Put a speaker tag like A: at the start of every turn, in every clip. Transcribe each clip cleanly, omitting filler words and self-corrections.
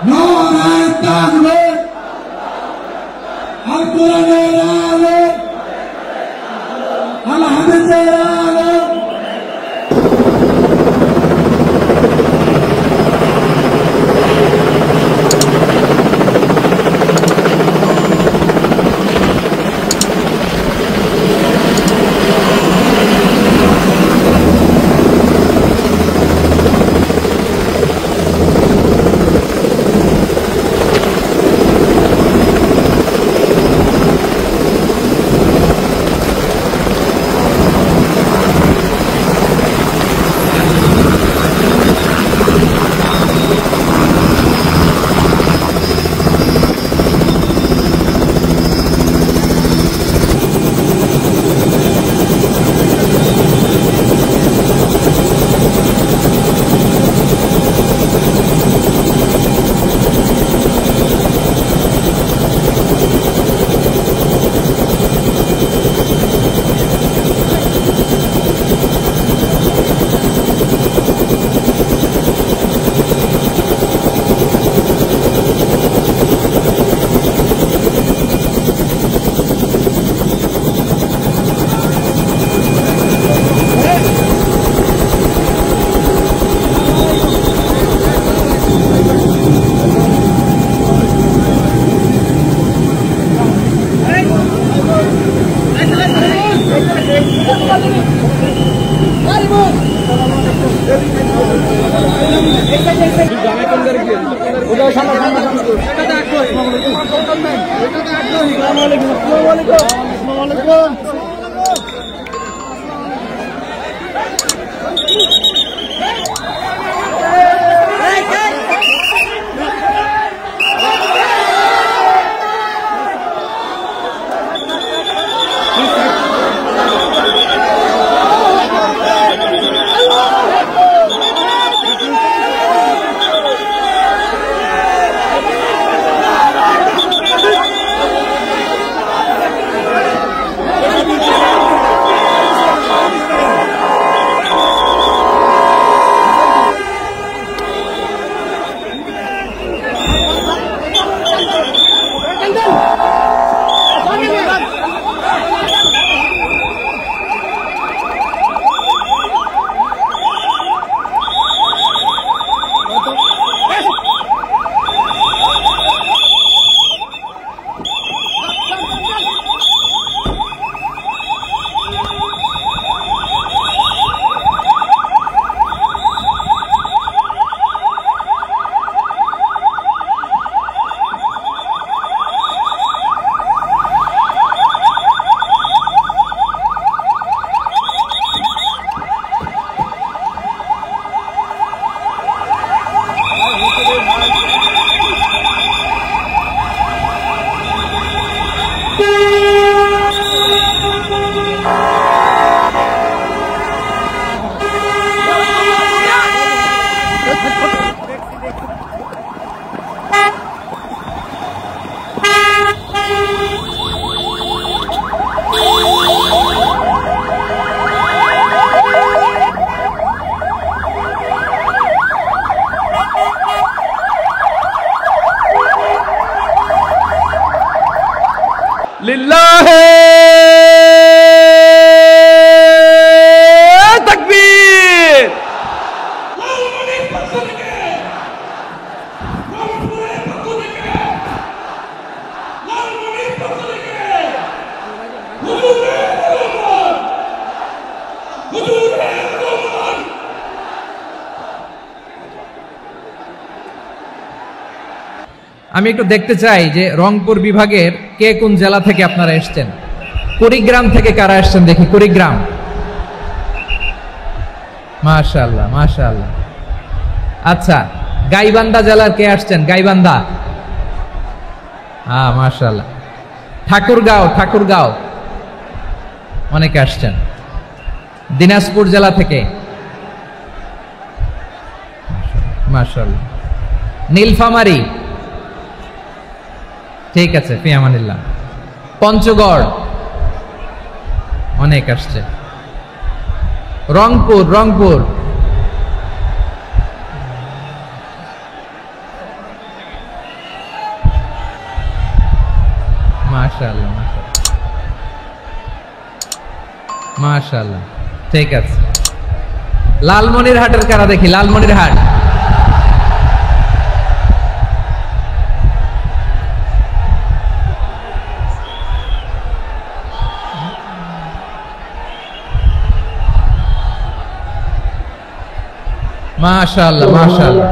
A: নারায়ে তাকবীর আল কোরআনের আলো আল হাদিসের আলো
B: লিল্লাহে তাকবীর।
C: আমি একটু দেখতে চাই যে রংপুর বিভাগের কে কোন জেলা থেকে আপনারা এসেছেন। কুড়িগ্রাম থেকে কারা এসেছেন দেখি, কুড়িগ্রাম। মাশাআল্লাহ মাশাআল্লাহ। আচ্ছা, গাইবান্ধা জেলার কে আসছেন? গাইবান্ধা, হ্যাঁ মাশাআল্লাহ। ঠাকুরগাঁও, ঠাকুরগাঁও অনেকে আসছেন। দিনাজপুর জেলা থেকে মাশাআল্লাহ। নীলফামারী, ঠিক আছে, ফি আমানিল্লাহ। পঞ্চগড় অনেক আসছে। রংপুর, রংপুর মাশাআল্লাহ, ঠিক আছে। লালমনিরহাটের কারা দেখি, লালমনিরহাট। মাশাআল্লাহ মাশাআল্লাহ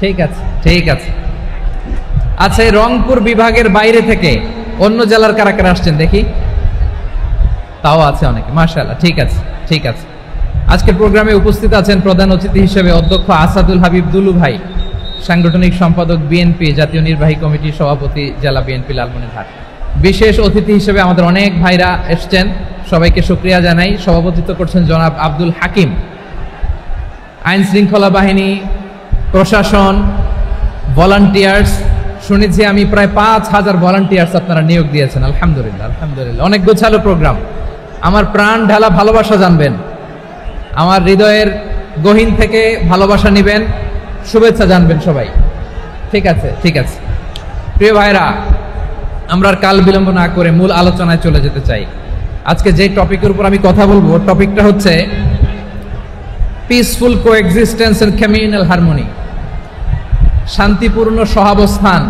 C: ঠিক আছে ঠিক আছে। আচ্ছা, এই রংপুর বিভাগের বাইরে থেকে অন্য জেলার কারা কারা আসছেন দেখি? তাও আছে অনেকে, মাশাআল্লাহ, ঠিক আছে ঠিক আছে। আজকের প্রোগ্রামে উপস্থিত আছেন প্রধান অতিথি হিসেবে অধ্যক্ষ আসাদুল হাবিব দুলু ভাই, সাংগঠনিক সম্পাদক বিএনপি, জাতীয় নির্বাহী কমিটির সভাপতি, জেলা বিএনপি লালমনিরহাট। বিশেষ অতিথি হিসেবে আমাদের অনেক ভাইরা এসছেন, সবাইকে শুকরিয়া জানাই। সভাপতিত্ব করছেন জনাব আব্দুল হাকিম। আইন শৃঙ্খলা বাহিনী, প্রশাসন, ভলান্টিয়ার্স, শুনেছি আমি প্রায় 5000 ভলান্টিয়ার্স আপনারা নিয়োগ দিয়েছেন। আলহামদুলিল্লাহ আলহামদুলিল্লাহ, অনেক গোছালো প্রোগ্রাম। আমার প্রাণ ঢালা ভালোবাসা জানবেন, আমার হৃদয়ের গহীন থেকে ভালোবাসা নিবেন, শুভেচ্ছা জানবেন সবাই। ঠিক আছে ঠিক আছে। প্রিয় ভাইরা, আমরা আর কাল বিলম্ব না করে মূল আলোচনায় চলে যেতে চাই। আজকে যে টপিকের উপর আমি কথা বলবো, টপিকটা হচ্ছে peaceful coexistence and communal harmony, শান্তিপূর্ণ সহাবস্থান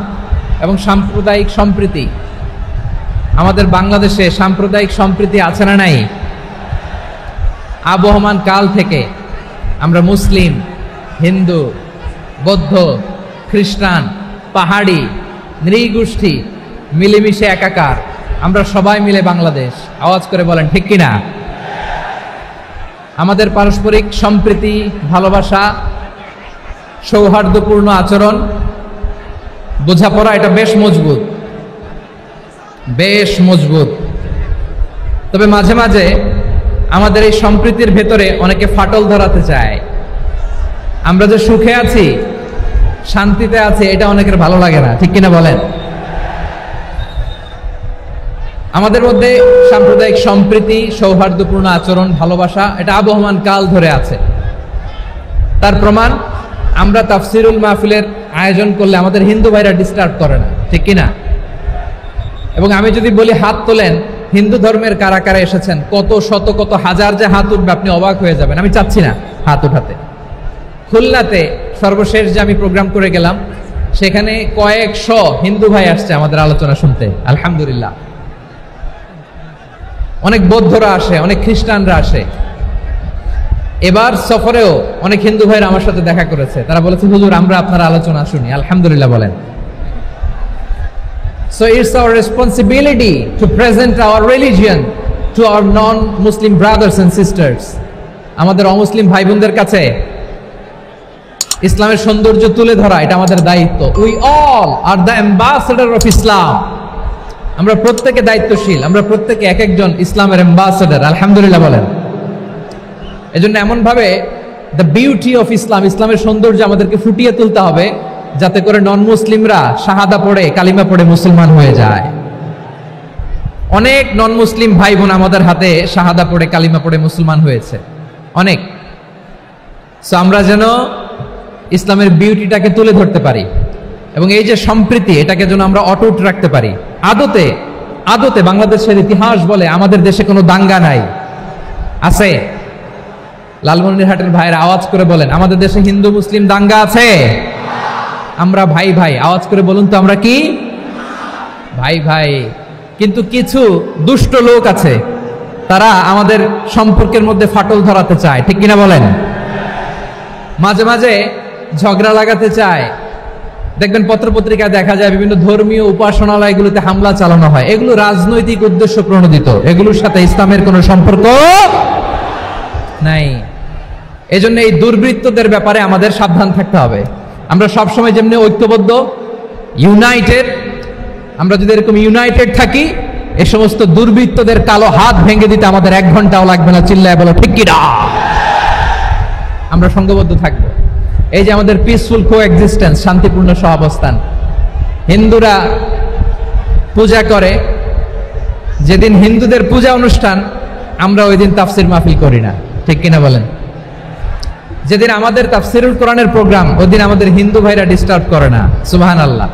C: এবং সাম্প্রদায়িক সম্প্রীতি। আমাদের বাংলাদেশে সাম্প্রদায়িক সম্প্রীতি আছে না নাই? আবহমান কাল থেকে আমরা মুসলিম, হিন্দু, বৌদ্ধ, খ্রিস্টান, পাহাড়ি, নৃগোষ্ঠী মিলেমিশে একাকার, আমরা সবাই মিলে বাংলাদেশ। আওয়াজ করে বলেন ঠিক কিনা? আমাদের পারস্পরিক সম্প্রীতি, ভালোবাসা, সৌহার্দ্যপূর্ণ আচরণ, বোঝাপড়া, এটা বেশ মজবুত, বেশ মজবুত। তবে মাঝে মাঝে আমাদের এই সম্প্রীতির ভেতরে অনেকে ফাটল ধরাতে চায়। আমরা যে সুখে আছি, শান্তিতে আছি, এটা অনেকের ভালো লাগে না, ঠিক কিনা বলেন? আমাদের মধ্যে সাম্প্রদায়িক সম্প্রীতি, সৌহার্দ্যপূর্ণ আচরণ, ভালোবাসা, এটা আবহমান কাল ধরে আছে। তার প্রমাণ, আমরা তাফসিরুল মাহফিলের আয়োজন করলে আমাদের হিন্দু ভাইরা ডিস্টার্ব করে না, ঠিক কিনা? এবং আমি যদি বলি হাত তোলেন, হিন্দু ধর্মের কারা কারা এসেছেন, কত শত কত হাজার যে হাত উঠবে, আপনি অবাক হয়ে যাবেন। আমি চাচ্ছি না হাত উঠাতে। খুলনাতে সর্বশেষ যে আমি প্রোগ্রাম করে গেলাম, সেখানে কয়েকশো হিন্দু ভাই আসছে আমাদের আলোচনা শুনতে, আলহামদুলিল্লাহ। অনেক বৌদ্ধরা আসে, অনেক খ্রিস্টানরা আসে। এবার সফরেও অনেক হিন্দু ভাইরা আমার সাথে দেখা করেছে, তারা বলেছে হুজুর আমরা আপনার আলোচনা শুনি, আলহামদুলিল্লাহ বলেন। So it's our responsibility to present our religion to our non-Muslim brothers and sisters. আমাদের অমুসলিম ভাই বোনদের কাছে ইসলামের সৌন্দর্য তুলে ধরা, এটা আমাদের দায়িত্ব। We all are the ambassador of Islam. আমরা প্রত্যেকে দায়িত্বশীল, আমরা প্রত্যেকে এক একজন ইসলামের অ্যাম্বাসেডর, আলহামদুলিল্লাহ বলেন। এজন্য এমন ভাবে দ্য বিউটি অফ ইসলাম, ইসলামের সৌন্দর্য আমাদেরকে ফুটিয়ে তুলতে হবে, যাতে করে নন মুসলিমরা শাহাদা পড়ে, কালিমা পড়ে মুসলমান হয়ে যায়। অনেক নন মুসলিম ভাই বোন আমাদের হাতে শাহাদা পড়ে, কালিমা পড়ে মুসলমান হয়েছে অনেক। সো আমরা যেন ইসলামের বিউটিটাকে তুলে ধরতে পারি এবং এই যে সম্প্রীতি, এটাকে যেন আমরা অটুট রাখতে পারি। আদতে আদতে বাংলাদেশের ইতিহাস বলে আমাদের দেশে কোনো দাঙ্গা নাই, আছে? লালমনিরহাটের ভাইরা আওয়াজ করে বলেন, আমাদের দেশে হিন্দু মুসলিম দাঙ্গা আছে? আমরা ভাই ভাই, আওয়াজ করে বলুন তো, আমরা কি ভাই ভাই? কিন্তু কিছু দুষ্ট লোক আছে, তারা আমাদের সম্পর্কের মধ্যে ফাটল ধরাতে চায়, ঠিক কিনা বলেন? মাঝে মাঝে ঝগড়া লাগাতে চায়। দেখবেন পত্রপত্রিকায় দেখা যায় বিভিন্ন ধর্মীয় উপাসনালয়গুলোতে হামলা চালানো হয়। এগুলো রাজনৈতিক উদ্দেশ্য প্রণোদিত, এগুলোর সাথে ইসলামের কোনো সম্পর্ক নাই। এজন্য এই দুর্বৃত্তদের ব্যাপারে আমাদের সাবধান থাকতে হবে। আমরা সবসময় যেমনি ঐক্যবদ্ধ, ইউনাইটেড, আমরা যদি এরকম ইউনাইটেড থাকি, এই সমস্ত দুর্বৃত্তদের কালো হাত ভেঙে দিতে আমাদের 1 ঘন্টাও লাগবে না। চিল্লায় বলো ঠিক কি না? আমরা সংঘবদ্ধ থাকবো। এই যে আমাদের পিসফুল কোএক্সিস্টেন্স, শান্তিপূর্ণ সহাবস্থান। হিন্দুরা পূজা করে, যেদিন হিন্দুদের পূজা অনুষ্ঠান, আমরা ওই দিন তাফসির মাহফিল করি না, ঠিক কিনা বলেন? যেদিন আমাদের তাফসিরুল কোরআনের প্রোগ্রাম, ওদিন আমাদের হিন্দু ভাইরা ডিস্টার্ব করে না। সুবহানাল্লাহ।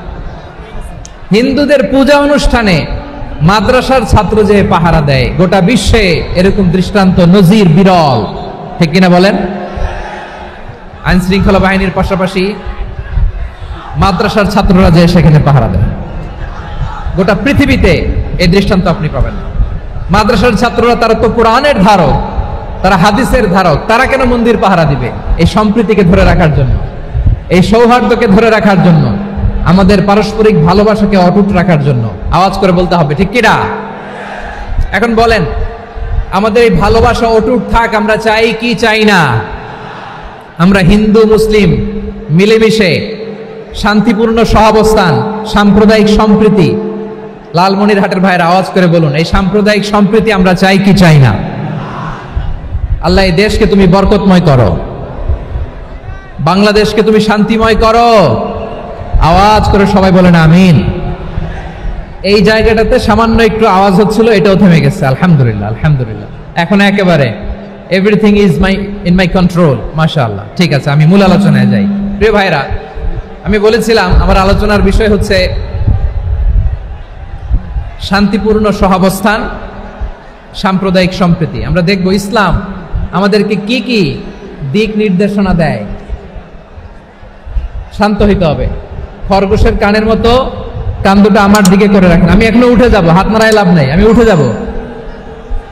C: হিন্দুদের পূজা অনুষ্ঠানে মাদ্রাসার ছাত্র যে পাহারা দেয়, গোটা বিশ্বে এরকম দৃষ্টান্ত নজির বিরল, ঠিক কিনা বলেন? আইন শৃঙ্খলা বাহিনীর পাশাপাশি মাদ্রাসার ছাত্ররা যে সেখানে পাহারা দেয়, গোটা পৃথিবীতে এই দৃষ্টান্ত আপনি পাবেন। মাদ্রাসার ছাত্ররা, তারা তো কোরআনের ধারক, তারা হাদিসের ধারক, তারা কেন মন্দির পাহারা দিবে? এই সম্প্রীতিকে ধরে রাখার জন্য, এই সৌহার্দ্যকে ধরে রাখার জন্য, আমাদের পারস্পরিক ভালোবাসাকে অটুট রাখার জন্য। আওয়াজ করে বলতে হবে, ঠিক কিনা? এখন বলেন, আমাদের এই ভালোবাসা অটুট থাক, আমরা চাই কি চাই না? আমরা হিন্দু মুসলিম মিলেমিশে শান্তিপূর্ণ সহাবস্থান, সাম্প্রদায়িক সম্প্রীতি, লালমনিরহাটের ভাইয়ের আওয়াজ করে বলুন, এই সাম্প্রদায়িক সম্প্রীতি আমরা চাই কি চাই না? আল্লাহ এই দেশকে তুমি বরকতময় করো, বাংলাদেশকে তুমি শান্তিময় করো। আওয়াজ করে সবাই বলেন আমিন। এই জায়গাটাতে সামান্য একটু আওয়াজ হচ্ছিল, এটাও থেমে গেছে, আলহামদুলিল্লাহ আলহামদুলিল্লাহ। এখন একেবারে everything is in my control, মাশাআল্লাহ। ঠিক আছে, আমি মূল আলোচনায় যাই। প্রিয় ভাইরা, আমি বলেছিলাম আমার আলোচনার বিষয় হচ্ছে শান্তিপূর্ণ সহাবস্থান, সাম্প্রদায়িক সম্প্রীতি। আমরা দেখব ইসলাম আমাদেরকে কি কি দিক নির্দেশনা দেয়। শান্ত হইতে হবে, খরগোশের কানের মতো কান দুটো আমার দিকে করে রাখেন। আমি এখনো উঠে যাব, হাত নাড়ায় লাভ নাই, আমি উঠে যাব।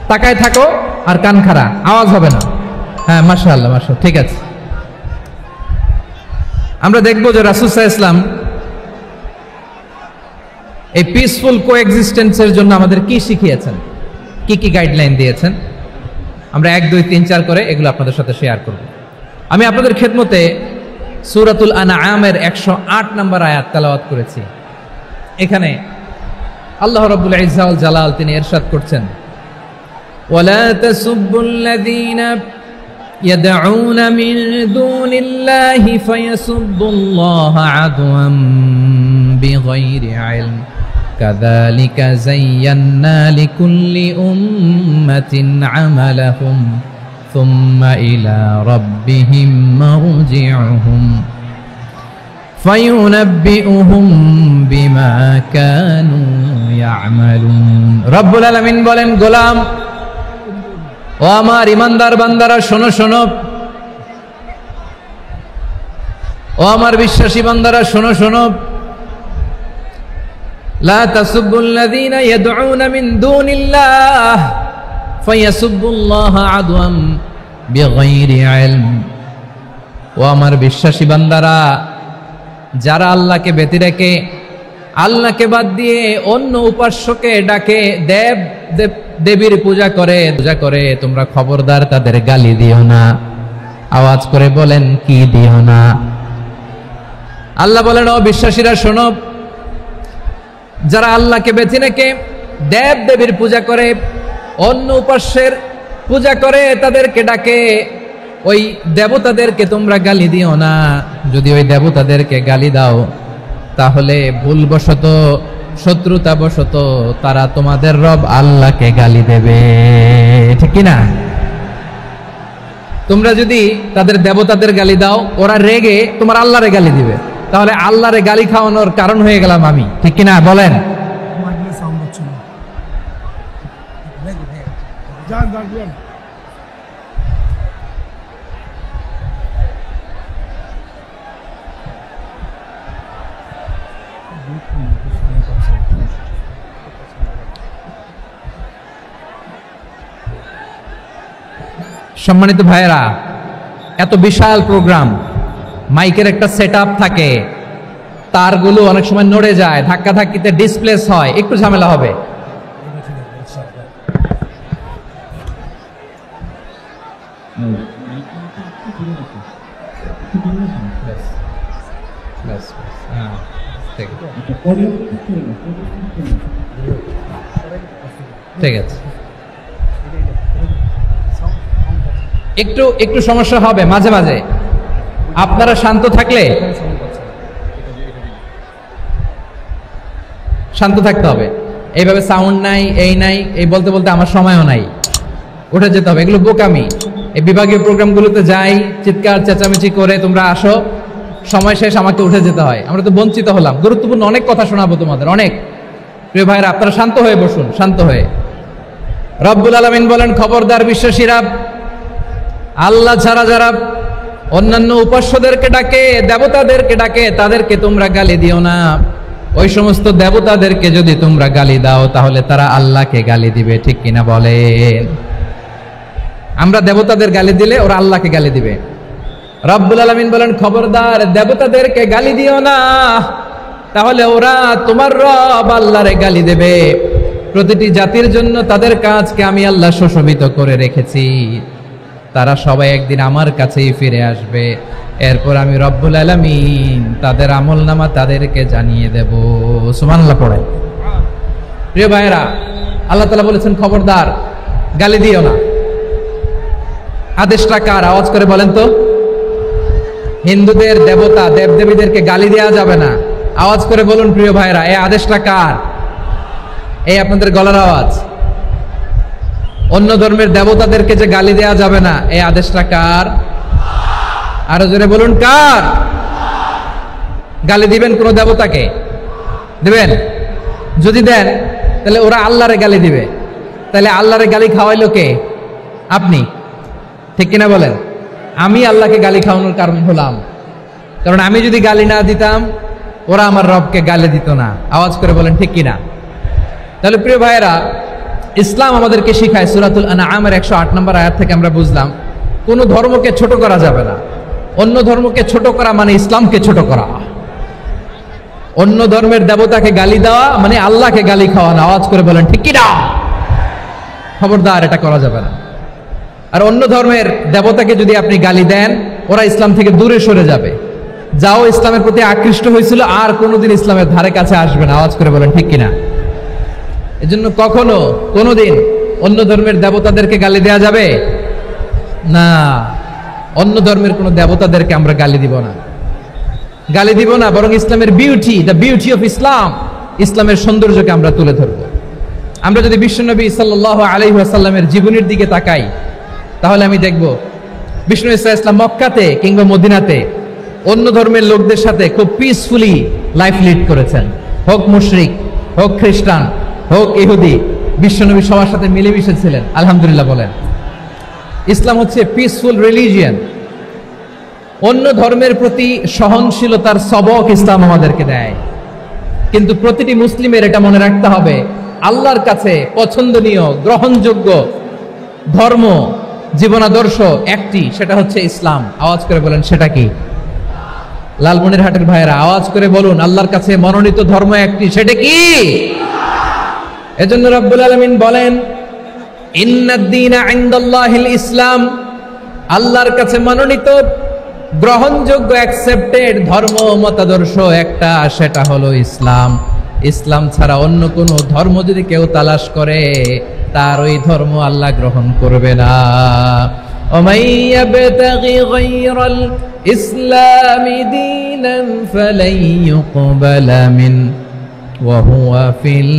C: তাকায় থাকো আর কান খাড়া, আওয়াজ হবে না। হ্যাঁ, মাশাআল্লাহ মাশাআল্লাহ, ঠিক আছে। আমরা দেখব যে রাসূল সাল্লাল্লাহু আলাইহি ওয়াসাল্লাম এই পিসফুল কোএক্সিস্টেন্সের জন্য আমাদের কি শিখিয়েছেন, কি কি গাইডলাইন দিয়েছেন। আমরা 1 2 3 4 করে এগুলো আপনাদের সাথে শেয়ার করব। আমি আপনাদের খেদমতে সূরাতুল আনআমের 108 নম্বর আয়াত তেলাওয়াত করেছি। এখানে আল্লাহ রাব্বুল ইজ্জা ওয়াল জালাল তিনি ইরশাদ করছেন, ওয়ালা তাসুবুল্লাযীনা ইয়াদউনা মিন দুনিল্লাহি ফায়াসুবুল্লাহা আদওয়াম বিগাইরি ইলম কাযালিকা যায়্যান্না লিকুল্লি উম্মাতিন আমালাহুম সুম্মা ইলা রাব্বিহিম মারজিউহুম ফায়ুনাব্বিউহুম বিমা কানু ইয়ামালুন। রব্বুল আলামিন বলেন, গোলাম ও আমার ইমানদার বান্দারা, শোনো শোনো, ও আমার বিশ্বাসী বান্দারা শোনো শোনো, লা তাসুবুল্লাযীনা ইয়াদউনা মিন দুনিল্লাহ ফায়াসুবুল্লাহা আদওয়াম বিগাইরি ইলম। ও আমার বিশ্বাসী বান্দারা, যারা আল্লাহকে ব্যতি রেখে, আল্লাহকে বাদ দিয়ে অন্য উপাস্যকে ডাকে, দেব দেবীর পূজা করে, তোমরা খবরদার তাদের গালি দিও না। আওয়াজ করে বলেন, কি দিও না? আল্লাহ বলেন, ও বিশ্বাসীরা শোনো, যারা আল্লাহকে বেছে রেখে দেব দেবীর পূজা করে, অন্য উপাস্যের পূজা করে, তাদেরকে ডাকে, ওই দেবতাদেরকে তোমরা গালি দিও না। যদি ওই দেবতাদেরকে গালি দাও, তাহলে ভুলবশত, শত্রুতাবশত তারা তোমাদের রব আল্লাহকে গালি দেবে, ঠিক কি না? তোমরা যদি তাদের দেবতাদের গালি দাও, ওরা রেগে তোমার আল্লাহরে গালি দিবে, তাহলে আল্লাহরে গালি খাওয়ানোর কারণ হয়ে গেলাম আমি, ঠিক কিনা বলেন? সম্মানিত ভাইয়েরা, এত বিশাল প্রোগ্রাম, মাইকের একটা সেটআপ থাকে, তারগুলো অনেক সময় নড়ে যায়, ধাক্কা ধাক্কিতে ডিসপ্লেস হয়, একটু ঝামেলা হবে। ঠিক আছে, একটু একটু সমস্যা হবে মাঝে মাঝে, আপনারা শান্ত থাকলে, শান্ত থাকতে হবে। এইভাবে সাউন্ড নাই, এই নাই, এই বলতে বলতে আমার সময়ও নাই, উঠে যেতে হবে, এগুলো বোকামি। এই বিভাগীয় প্রোগ্রামগুলোতে যাই, চিৎকার চেঁচামেচি করে তোমরা আসো, সময় শেষ আমাকে উঠে যেতে হয়। আমরা তো বঞ্চিত হলাম। গুরুত্বপূর্ণ অনেক কথা শোনাবো তোমাদের, অনেক। প্রিয় ভাইরা, আপনারা শান্ত হয়ে বসুন, শান্ত হয়ে। রব্বুল আলামিন বলেন, খবরদার বিশ্বাসীরা, আল্লাহ ছাড়া যারা অন্যান্য উপাস্যদেরকে ডাকে, দেবতাদেরকে ডাকে, তাদেরকে তোমরা গালি দিও না। ওই সমস্ত দেবতাদেরকে যদি তোমরা গালি দাও তাহলে তারা আল্লাহকে গালি দিবে, ঠিক কিনা বলেন? আমরা দেবতাদের গালি দিলে ওরা আল্লাহকে গালি দিবে। রব্বুল আলামিন বলেন, খবরদার দেবতাদেরকে গালি দিও না, তাহলে ওরা তোমার রব আল্লাহরে গালি দেবে। প্রতিটি জাতির জন্য তাদের কাজকে আমি আল্লাহ সুশোভিত করে রেখেছি, তারা সবাই একদিন আমার কাছেই ফিরে আসবে। এরপর আমি রব্বুল আলামিন তাদের আমলনামা তাদেরকে জানিয়ে দেব। সুবহানাল্লাহ পড়ে। প্রিয় ভাইরা, আল্লাহ তাআলা বলেছেন খবরদার গালি দিও না। আদেশটা কার? আওয়াজ করে বলেন তো। হিন্দুদের দেবতা দেবদেবীদেরকে গালি দেওয়া যাবে না। আওয়াজ করে বলুন প্রিয় ভাইরা, এই আদেশটা কার? এই আপনাদের গলার আওয়াজ। অন্য ধর্মের দেবতাদেরকে যে গালি দেওয়া যাবে না, এই আদেশটা কার? আরো জোরে বলুন, কার? গালি দিবেন কোন দেবতাকে? দিবেন? যদি দেন তাহলে ওরা আল্লাহরে গালি দিবে। তাহলে আল্লাহরে গালি খাওয়াইলো কে? আপনি, ঠিক কিনা বলেন? আমি আল্লাহকে গালি খাওয়ানোর কারণ হলাম, কারণ আমি যদি গালি না দিতাম ওরা আমার রবকে গালি দিত না। আওয়াজ করে বলেন ঠিক কিনা? তাহলে প্রিয় ভাইয়েরা, ইসলাম আমাদেরকে শিখায়, সূরাতুল আনআমের 108 নম্বর আয়াত থেকে আমরা বুঝলাম কোন ধর্মকে ছোট করা যাবে না। অন্য ধর্মকে ছোট করা মানে ইসলামকে ছোট করা। অন্য ধর্মের দেবতাকে গালি দেওয়া মানে আল্লাহকে গালি খাওয়ানো। আওয়াজ করে বলেন ঠিক কিনা? খবরদার, এটা করা যাবে না। আর অন্য ধর্মের দেবতাকে যদি আপনি গালি দেন, ওরা ইসলাম থেকে দূরে সরে যাবে। যাও ইসলামের প্রতি আকৃষ্ট হয়েছিল আর কোনোদিন ইসলামের ধারে কাছে আসবে না। আওয়াজ করে বলেন ঠিক কিনা? এজন্য কখনো কোনোদিন অন্য ধর্মের দেবতাদেরকে গালি দেয়া যাবে না। অন্য ধর্মের কোন দেবতাদেরকে আমরা গালি দিব না, গালি দিব না, বরং ইসলামের beauty, the beauty of Islam, ইসলামের সৌন্দর্যকে আমরা তুলে ধরব। আমরা যদি বিশ্বনবী সাল্লাল্লাহু আলাইহি ওয়াসাল্লামের জীবনের দিকে তাকাই, তাহলে আমি দেখব বিষ্ণু ইসলাম মক্কাতে কিংবা মদিনাতে অন্য ধর্মের লোকদের সাথে খুব পিসফুলি লাইফ লিড করেছেন। হোক মুশরিক, হোক খ্রিস্টান, হোক ইহুদি, বিশ্বনবী সবার সাথে মিলেমিশে ছিলেন। আলহামদুলিল্লাহ বলেন। ইসলাম হচ্ছে পিসফুল রিলিজিয়ন। অন্য ধর্মের প্রতি সহনশীলতার সবক ইসলাম আমাদেরকে দেয়। কিন্তু প্রতিটি মুসলিমের এটা মনে রাখতে হবে, আল্লাহর কাছে পছন্দনীয় গ্রহণযোগ্য ধর্ম, জীবনাদর্শ একটি, সেটা হচ্ছে ইসলাম। আওয়াজ করে বলেন সেটা কি? লালমনিরহাটের ভাইয়েরা আওয়াজ করে বলুন, আল্লাহর কাছে মনোনীত ধর্ম একটি, সেটা কি? এজন্য রব্বুল আলামিন বলেন, ইন্নাদ-দীনা ইনদাল্লাহিল ইসলাম, আল্লাহর কাছে মনোনীত গ্রহণযোগ্য অ্যাকসেপ্টেড ধর্ম মতাদর্শ একটা, সেটা হলো ইসলাম। ইসলাম ছাড়া অন্য কোন ধর্ম যদি কেউ তালাশ করে, তার ওই ধর্ম আল্লাহ গ্রহণ করবে না। ওমাই ইয়াবতাগি গায়রাল ইসলামি দীনান ফালাই ইউকবালা মিন ওয়া হুয়া ফিল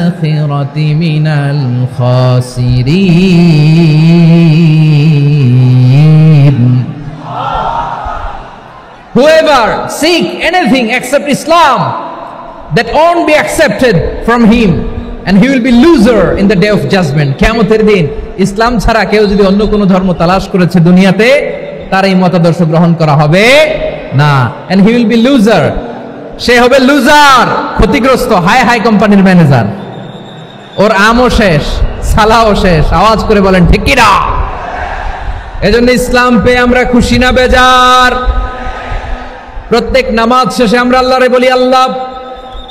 C: আখিরাতি মিনাল খাসিরিন। Whoever seek anything except Islam, that won't be accepted from him, and he will be loser in the day of judgment. কিয়ামতের দিন ইসলাম ছাড়া কেউ যদি অন্য কোনো ধর্ম তালাশ করেছে দুনিয়াতে, তার এই মতাদর্শ গ্রহণ করা হবে না। and he will be loser, সে হবে লুজার, ক্ষতিগ্রস্ত, হাই হাই কোম্পানির ম্যানেজার। ওর আমও শেষ, সালাও শেষ। আওয়াজ করে বলেন ঠিক কি না? এজন্য ইসলাম পেয়ে আমরা খুশি না বেজার? প্রত্যেক নামাজ শেষে আমরা আল্লাহরে বলি, আল্লাহ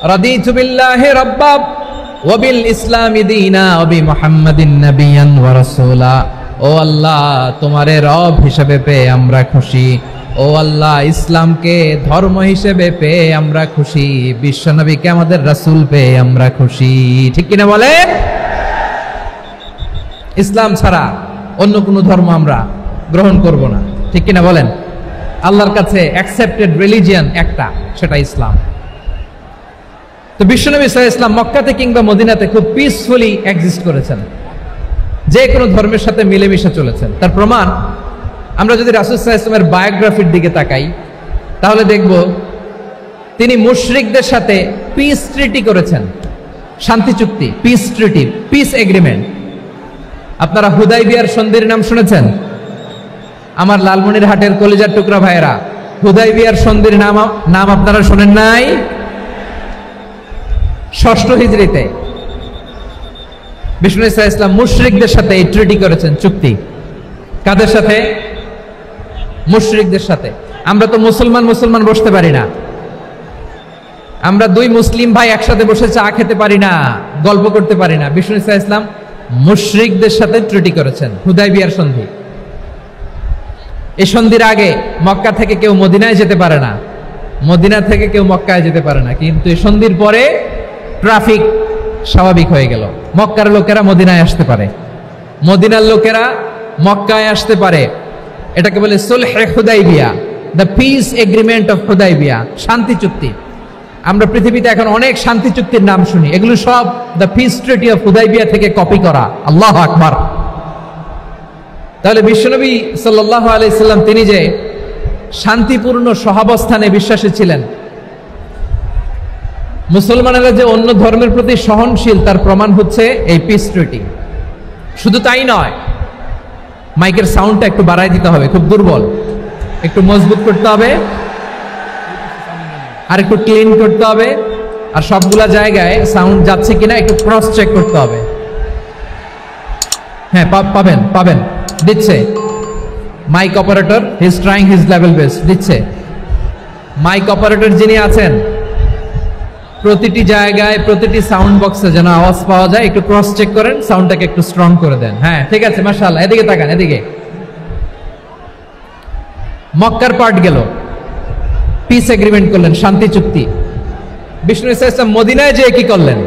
C: রাদিতু বিল্লাহি রাব্বা ওয়া বিল ইসলামি দীনা ওয়া বি মুহাম্মাদিন নাবিয়ান ওয়া রাসূলা। ও আল্লাহ, তোমারে রব হিসেবে পেয়ে আমরা খুশি। ও আল্লাহ, ইসলামকে ধর্ম হিসেবে পেয়ে আমরা খুশি। বিশ্বনবীকে আমাদের রাসূল পেয়ে আমরা খুশি। ঠিক কিনা বলে? ইসলাম ছাড়া অন্য কোনো ধর্ম আমরা গ্রহণ করব না। ঠিক কিনা বলেন? আল্লাহর কাছে অ্যাকসেপ্টেড রিলিজিয়ন একটা, সেটা ইসলাম। তো বিশ্বনবী সাল্লাল্লাহু আলাইহি ওয়াসাল্লাম মক্কাতে কিংবা মদিনাতে খুব পিসফুলি এক্সিস্ট করেছেন। যে কোনো ধর্মের সাথে মিলেমিশে চলেছেন। তার প্রমাণ আমরা যদি রাসূল সাল্লাল্লাহু আলাইহি ওয়াসাল্লামের বায়োগ্রাফির দিকে তাকাই তাহলে দেখব তিনি মুশরিকদের সাথে পিস ট্রিটি করেছেন, শান্তি চুক্তি, পিস ট্রিটি, পিস এগ্রিমেন্ট। আপনারা হুদাইবিয়ার সন্ধির নাম শুনেছেন? আমার লালমনিরহাটের কলিজার টুকরা ভাইয়েরা, হুদাইবিয়ার সন্ধির নাম আপনারা শোনেন নাই? 6ষ্ঠ হিজরিতে বিষ্ণু ঈসা ইসলাম মুশরিকদের সাথে এই ট্রিটি করেছেন, চুক্তি। কাদের সাথে? মুশরিকদের সাথে। আমরা তো মুসলমান বসতে পারি না, আমরা দুই মুসলিম ভাই একসাথে বসে চা খেতে পারি না, গল্প করতে পারি না। বিষ্ণু ঈসা ইসলাম মুশরিকদের সাথে ট্রিটি করেছেন, হুদাইবিয়ার সন্ধি। এই সন্ধির আগে মক্কা থেকে কেউ মদিনায় যেতে পারে না, মদিনা থেকে কেউ মক্কায় যেতে পারে না। কিন্তু এই সন্ধির পরে ট্রাফিক স্বাভাবিক হয়ে গেল, মক্কার লোকেরা মদিনায় আসতে পারে, মদিনার লোকেরা মক্কায় আসতে পারে। এটাকে বলে সুলহে Hudaibiya, the peace agreement of Hudaibiya, শান্তি চুক্তি। আমরা পৃথিবীতে এখন অনেক শান্তি চুক্তির নাম শুনি, এগুলো সব the piece treaty of Hudaibiya থেকে কপি করা। আল্লাহু আকবার। তাহলে বিশ্বনবী সাল্লাল্লাহু আলাইহি সাল্লাম তিনি যে শান্তিপূর্ণ সহাবস্থানে বিশ্বাসী ছিলেন, মুসলমানেরা যে অন্য ধর্মের প্রতি সহনশীল তার প্রমাণ হচ্ছে এই পিস ট্রিটি। শুধু তাই নয়, মাইকের সাউন্ডটা একটু বাড়াই দিতে হবে, খুব দুর্বল, একটু মজবুত করতে হবে, আর একটু ক্লিন করতে হবে, আর সবগুলা জায়গায় সাউন্ড যাচ্ছে কিনা একটু ক্রস চেক করতে হবে। হ্যাঁ, পাবেন দিচ্ছে mic operator, he is trying his level best, দিচ্ছে। মাইক অপারেটর যিনি আছেন প্রতিটি জায়গায় প্রতিটি সাউন্ড বক্সে যেন আওয়াজ পাওয়া যায়, একটু ক্রস চেক করেন, সাউন্ডটাকে একটু স্ট্রং করে দেন। হ্যাঁ, ঠিক আছে, মাশাআল্লাহ। এদিকে তাকান, এদিকে। মক্কার পার্ট গেল, পিস এগ্রিমেন্ট করলেন, শান্তি চুক্তি। বিষ্ণু ঈসা ইসলাম মদিনায় যে কি করলেন?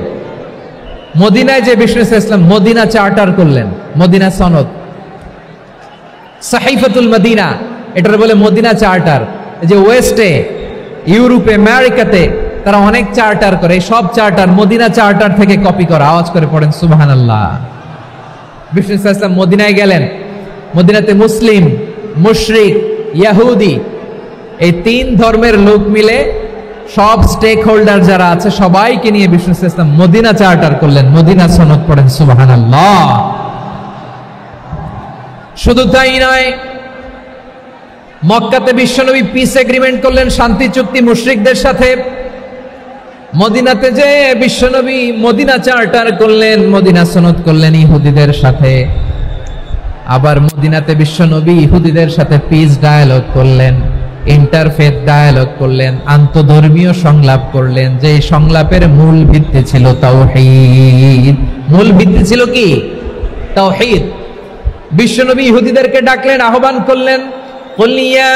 C: মদিনায় যে বিষ্ণু ঈসা ইসলাম মদিনা চার্টার করলেন, মদিনা সনদ, সাহিফাতুল মদিনা, এটার বলে মদিনা চার্টার। যে ওয়েস্টে, ইউরোপে, আমেরিকাতে তারা অনেক চার্টার করে, সব চার্টার মদিনা চার্টার থেকে কপি করা। আওয়াজ করে পড়েন সুবহানাল্লাহ। বিষ্ণু ঈসা ইসলাম মদিনায় গেলেন, মদিনাতে মুসলিম, মুশরিক, ইহুদি, এই তিন ধর্মের লোক মিলে সব স্টেক হোল্ডার যারা আছে সবাইকে নিয়ে বিষ্ণু ঈসা ইসলাম মদিনা চার্টার করলেন, মদিনা সনদ। পড়েন সুবহানাল্লাহ। শুধু তাই নয়, মক্কাতে বিশ্বনবী পিস এগ্রিমেন্ট করলেন, শান্তি চুক্তি মুশরিকদের সাথে। মদিনাতে যে বিশ্বনবী মদিনা চার্টার করলেন, মদিনা সনদ করলেন ইহুদিদের সাথে। আবার মদিনাতে বিশ্বনবী ইহুদিদের সাথে পিস ডায়ালগ করলেন, ইন্টারফেথ ডায়ালগ করলেন, আন্তধর্মীয় সংলাপ করলেন। যে সংলাপের মূল ভিত্তি ছিল তাওহীদ। মূল ভিত্তি ছিল কি? তাওহীদ। বিশ্বনবী ইহুদিদেরকে ডাকলেন, আহ্বান করলেন, কুল ইয়া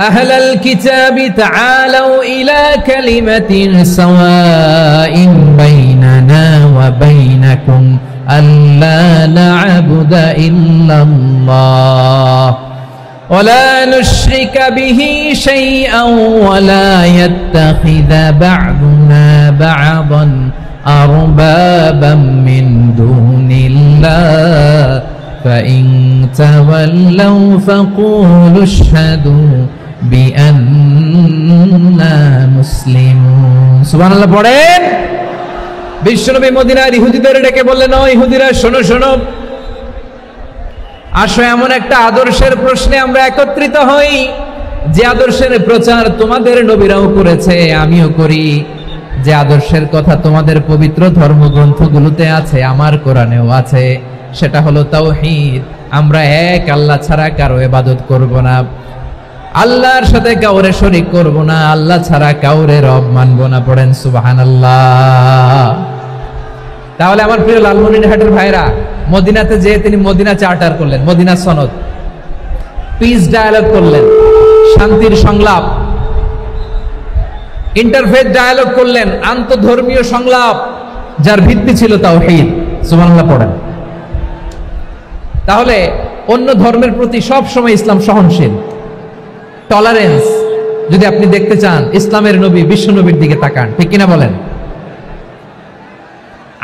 C: আহলাল কিতাবি তাআলাউ ইলা কালিমাতিন সাওয়াইন বাইনানা ওয়া বাইনাকুম আল্লা না'বুদা ইল্লাল্লাহ ওয়া লা নুশরিকা বিহি শাইআন ওয়া লা ইয়াত্তাখিযা বা'দুনা বা'দান আরবাবাম মিন দুনিল্লাহ فإن تولوا فقولوا اشهدوا بأننا مسلمون সুবহানাল্লাহ। পড়েন। বিশ্বনবী মদিনার ইহুদিদের ডেকে বললেন, ও ইহুদিরা, শোনো শোনো, আসো এমন একটা আদর্শের প্রশ্নে আমরা একত্রিত হই যে আদর্শের প্রচার তোমাদের নবীরাও করেছে, আমিও করি। যে আদর্শের কথা তোমাদের পবিত্র ধর্মগ্রন্থগুলোতে আছে, আমার কোরআনেও আছে, সেটা হলো তাওহীদ। আমরা এক আল্লাহ ছাড়া কারো ইবাদত করব না, আল্লাহর সাথে কাউরে শরীক করব না, আল্লাহ ছাড়া কাউরে রব মানব না। পড়েন সুবহানাল্লাহ। তাহলে আমার প্রিয় লালমনিরহাটের ভাইরা, মদিনাতে যে তিনি মদিনা চার্টার করলেন, মদিনা সনদ, পিস ডায়ালগ করলেন, শান্তির সংলাপ, ইন্টারফেথ ডায়ালগ করলেন, আন্তধর্মীয় সংলাপ, যার ভিত্তি ছিল তাওহীদ। সুবহানাল্লাহ পড়েন। তাহলে অন্য ধর্মের প্রতি সব সময় ইসলাম সহনশীল, টলারেন্স। যদি আপনি দেখতে চান ইসলামের নবী বিশ্ব নবীর দিকে তাকান, ঠিক কিনা বলেন?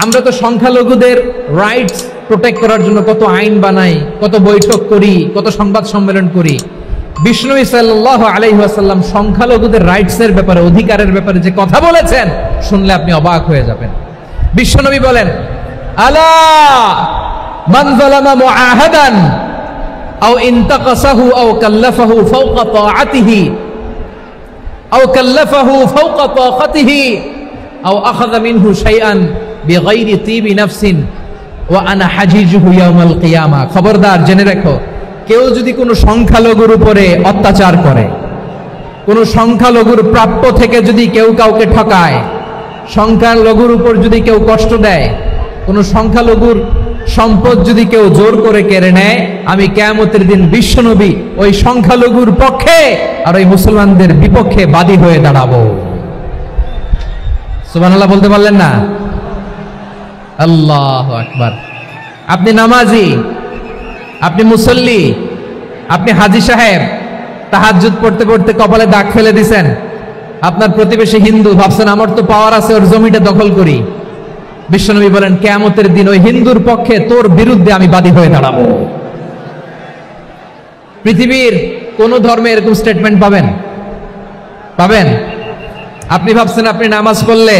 C: আমরা তো সংখ্যালঘুদের রাইটস প্রোটেক্ট করার জন্য কত আইন বানাই, কত বৈঠক করি, কত সংবাদ সম্মেলন করি। বিষ্ণু সাল্লাল্লাহু আলাইহি ওয়াসাল্লাম সংখ্যালঘুদের রাইটস এর ব্যাপারে, অধিকারের ব্যাপারে যে কথা বলেছেন, শুনলে আপনি অবাক হয়ে যাবেন। বিশ্বনবী বলেন, আলা মান যালামা মুআহাদান আও ইনতাকাসাহু আও কাল্লাফাহু ফাওকা তাআতিহি আও কাল্লাফাহু ফাওকা তাকাতিহি আও আখাযা মিনহু শাইআন বিগাইরি তিবি নাফসিন ওয়া আনা হাজিজুহু ইয়াউমাল কিয়ামা। খবরদার, জেনে রাখো, কেউ যদি কোনো সংখ্যালঘুর উপরে অত্যাচার করে, কোনো সংখ্যালঘুর প্রাপ্য থেকে যদি কেউ কাউকে ঠকায়, সংখ্যালঘুর উপর যদি কেউ কষ্ট দেয়, কোনো সংখ্যালঘুর সম্পদ যদি কেউ জোর করে কেড়ে নেয়, আমি কিয়ামতের দিন বিশ্বনবী ওই সংখ্যালঘুর পক্ষে আর ওই মুসলমানদের বিপক্ষে বাদী হয়ে দাঁড়াবো। সুবহানাল্লাহ বলতে পারলেন না? আল্লাহু আকবার। আপনি নামাজি, আপনি মুসল্লি, আপনি হাজী সাহেব, তাহাজ্জুদ পড়তে পড়তে কপালে দাগ ফেলে দিছেন, আপনার প্রতিবেশী হিন্দু, ভাবছেন আমার তো পাওয়ার আছে, ওর জমিটা দখল করি। বিশ্বনবী বলেন, কিয়ামতের দিন ওই হিন্দুর পক্ষে তোর বিরুদ্ধে আমি বাদী হয়ে দাঁড়াবো। পৃথিবীর কোন ধর্মে এরকম স্টেটমেন্ট পাবেন? পাবেন? আপনি ভাবছেন আপনি নামাজ পড়লে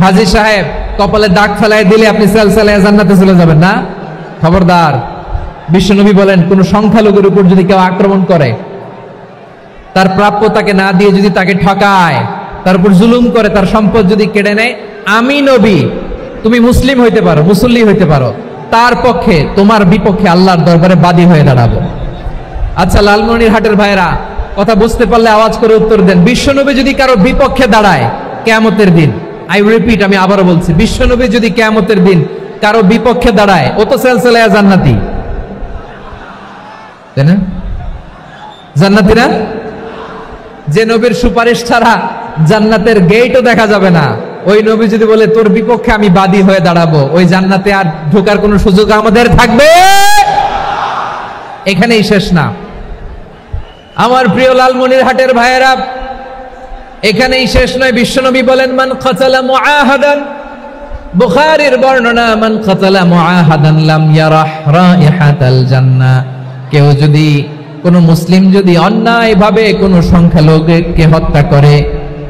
C: হাজী সাহেব কপালে দাগ ফেলায় দিলে আপনি সেলসেলায় জান্নাতে চলে যাবেন না? খবরদার। বিশ্বনবী বলেন, কোন সংখ্যালঘুর উপর যদি কেউ আক্রমণ করে, তার প্রাপ্য তাকে না দিয়ে যদি তাকে ঠকায়, তার উপর জুলুম করে, তার সম্পদ যদি কেড়ে নেয়, আমি নবী, তুমি মুসলিম হইতে পারো, মুসল্লি হইতে পারো, তার পক্ষে তোমার বিপক্ষে আল্লাহর দরবারে বাদী হয়ে দাঁড়াবো। আচ্ছা লালমনিরহাটের ভাইরা, কথা বুঝতে পারলে আওয়াজ করে উত্তর দেন। বিশ্বনবী যদি কারো বিপক্ষে দাঁড়ায় কিয়ামতের দিন, আই রিপিট, আমি আবারও বলছি, বিশ্বনবী যদি কিয়ামতের দিন কারো বিপক্ষে দাঁড়ায়, ও তো সেলসেলায়া জান্নাতি, তাই না? জান্নাতি না? যে নবীর সুপারিশ ছাড়া জান্নাতের গেটও দেখা যাবে না, ওই নবী যদি বলে তোর বিপক্ষে আমি বাদী হয়ে দাঁড়াবো, ওই জান্নাতে আর ঢোকার কোনো সুযোগ আমাদের থাকবে? এখানেই শেষ না আমার প্রিয় লালমনিরহাটের ভাইয়েরা, এখানেই শেষ নয়। বিশ্বনবী বলেন, মান কাতালা মুআহাদান, বুখারীর বর্ণনা, মান কাতালা মুআহাদান লাম ইয়ারাহ রাইহাতাল জান্নাহ। কেউ যদি, কোন মুসলিম যদি অন্যায়ভাবে কোন সংখ্যালঘুকে হত্যা করে,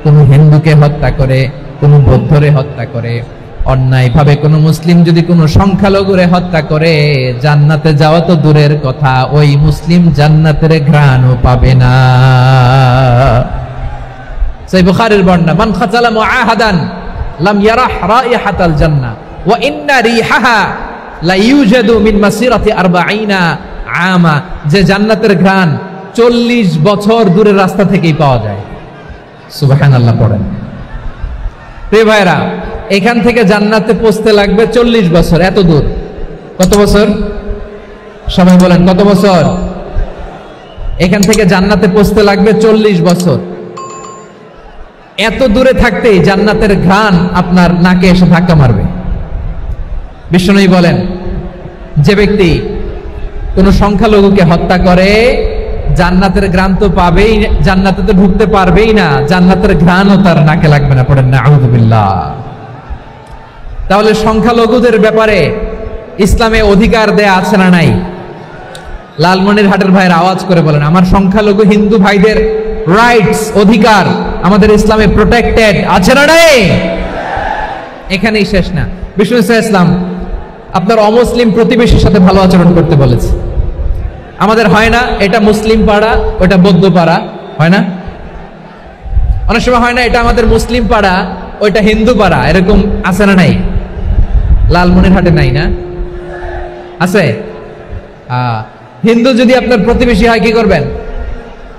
C: কোন হিন্দুকে হত্যা করে, কোন বৌদ্ধরে হত্যা করে, অন্যায়ভাবে কোন মুসলিম যদি কোন সংখ্যালঘুরে হত্যা করে, জান্নাতে যাওয়া তো দূরের কথা, ওই মুসলিম জান্নাতের ঘ্রাণও পাবে না। সেই বুখারীর বর্ণনা, মান কাতালা মুআহাদান লাম ইয়ারাহ রাইহাতাল জান্নাহ ওয়া ইন্না রিহাহা লা ইউজাদু মিন মাসিরাতি 40 আমা। যে জান্নাতের ঘ্রাণ 40 বছর দূরের রাস্তা থেকেই পাওয়া যায়। সুবহানাল্লাহ পড়েন। প্রিয় ভাইরা, এখান থেকে জান্নাতে পৌঁছতে লাগবে 40 বছর। এত দূর, কত বছর? সবাই বলেন কত বছর? এখান থেকে জান্নাতে পৌঁছতে লাগবে 40 বছর। এত দূরে থাকতেই জান্নাতের ঘ্রাণ আপনার নাকে এসে ধাক্কা মারবে। বিষ্ণুই বলেন, যে ব্যক্তি কোন সংখ্যালঘুকে হত্যা করে, জান্নাতের ঘ্রাণ তো পাবেই, জান্নাতে তো ঢুকতে পারবেই না, জান্নাতের ঘ্রাণও তার নাকে লাগবে না। পড়েন না আউযু বিল্লাহ। তাহলে সংখ্যালঘুদের ব্যাপারে ইসলামে অধিকার দেয়া আছে না নাই? লালমনিরহাটের ভাইয়ের আওয়াজ করে বলেন, আমার সংখ্যালঘু হিন্দু ভাইদের রাইটস, অধিকার আমাদের ইসলামে প্রোটেক্টেড আছে না নাই? এখানেই শেষ না। বিষ্ণু ইসলাম আপনার অমুসলিম প্রতিবেশীর সাথে ভালো আচরণ করতে বলেছে। আমাদের হয় না, এটা মুসলিম পাড়া, ওটা বৌদ্ধ পাড়া, হয় না? অনেক সময় হয় না, এটা আমাদের মুসলিম পাড়া, ওইটা হিন্দু পাড়া, এরকম আছে না নাই? লালমনিরহাটে নাই না? আছে? হিন্দু যদি আপনার প্রতিবেশী হয়, কি করবেন?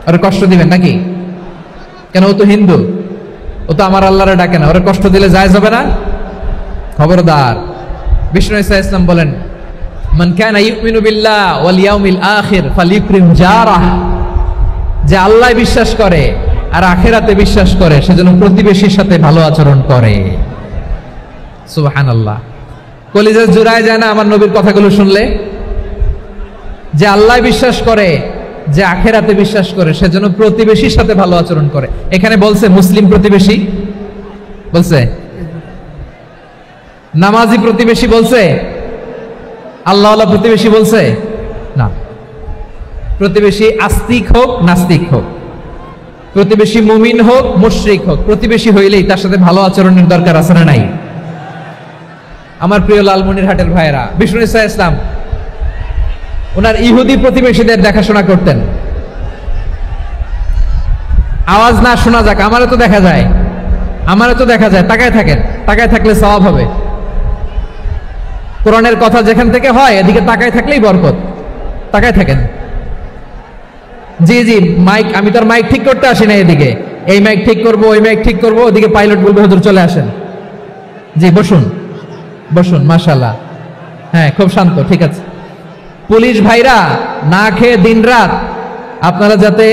C: ওরা কষ্ট দিবেন নাকি? কেন? ও তো হিন্দু, ও তো আমার আল্লাহরে ডাকে না, ওরা কষ্ট দিলে যায় যাবে না? খবরদার। বিষ্ণু ইসলাম বলেন, মান কানা ইউমিনু বিল্লাহ ওয়াল ইয়াউমিল আখির ফালিউকরিম জারাহ। যে আল্লাহ বিশ্বাস করে আর আখিরাতে বিশ্বাস করে, সেজন্য প্রতিবেশীর সাথে ভালো আচরণ করে। সুবহানাল্লাহ। কলিজা জুড়ায় যায় না আমার নবীর কথাগুলো শুনলে? যে আল্লাহ বিশ্বাস করে, যে আখিরাতে বিশ্বাস করে, সেজন্য প্রতিবেশীর সাথে ভালো আচরণ করে। এখানে বলছে মুসলিম প্রতিবেশী, বলছে নামাজি প্রতিবেশী বলছে? আল্লাহওয়ালা প্রতিবেশী বলছে? না। প্রতিবেশী আস্তিক হোক নাস্তিক হোক, প্রতিবেশী মুমিন হোক মুশরিক হোক, প্রতিবেশী হইলেই তার সাথে ভালো আচরণের দরকার আছে না নাই? আমার প্রিয় লালমনিরহাটের ভাইয়েরা, বিষ্ণু ইসা ইসলাম ওনার ইহুদি প্রতিবেশীদের দেখাশোনা করতেন। আওয়াজ না শোনা যাক, আমারও তো দেখা যায়, তাকায় থাকেন, তাকায় থাকলে সওয়াব হবে। কোরআনের কথা যেখান থেকে হয় এদিকে তাকায় থাকলেই বরকত। তাকায় থাকেন। জি জি, মাইক, আমি তো আর মাইক ঠিক করতে আসি না এদিকে, এই মাইক ঠিক করব ওই মাইক ঠিক করব, ওদিকে পাইলট বলবে হুজুর চলে আসেন। জি বসুন বসুন, মাশাআল্লাহ, হ্যাঁ খুব শান্ত, ঠিক আছে। পুলিশ ভাইরা না খেয়ে দিনরাত আপনারা যাতে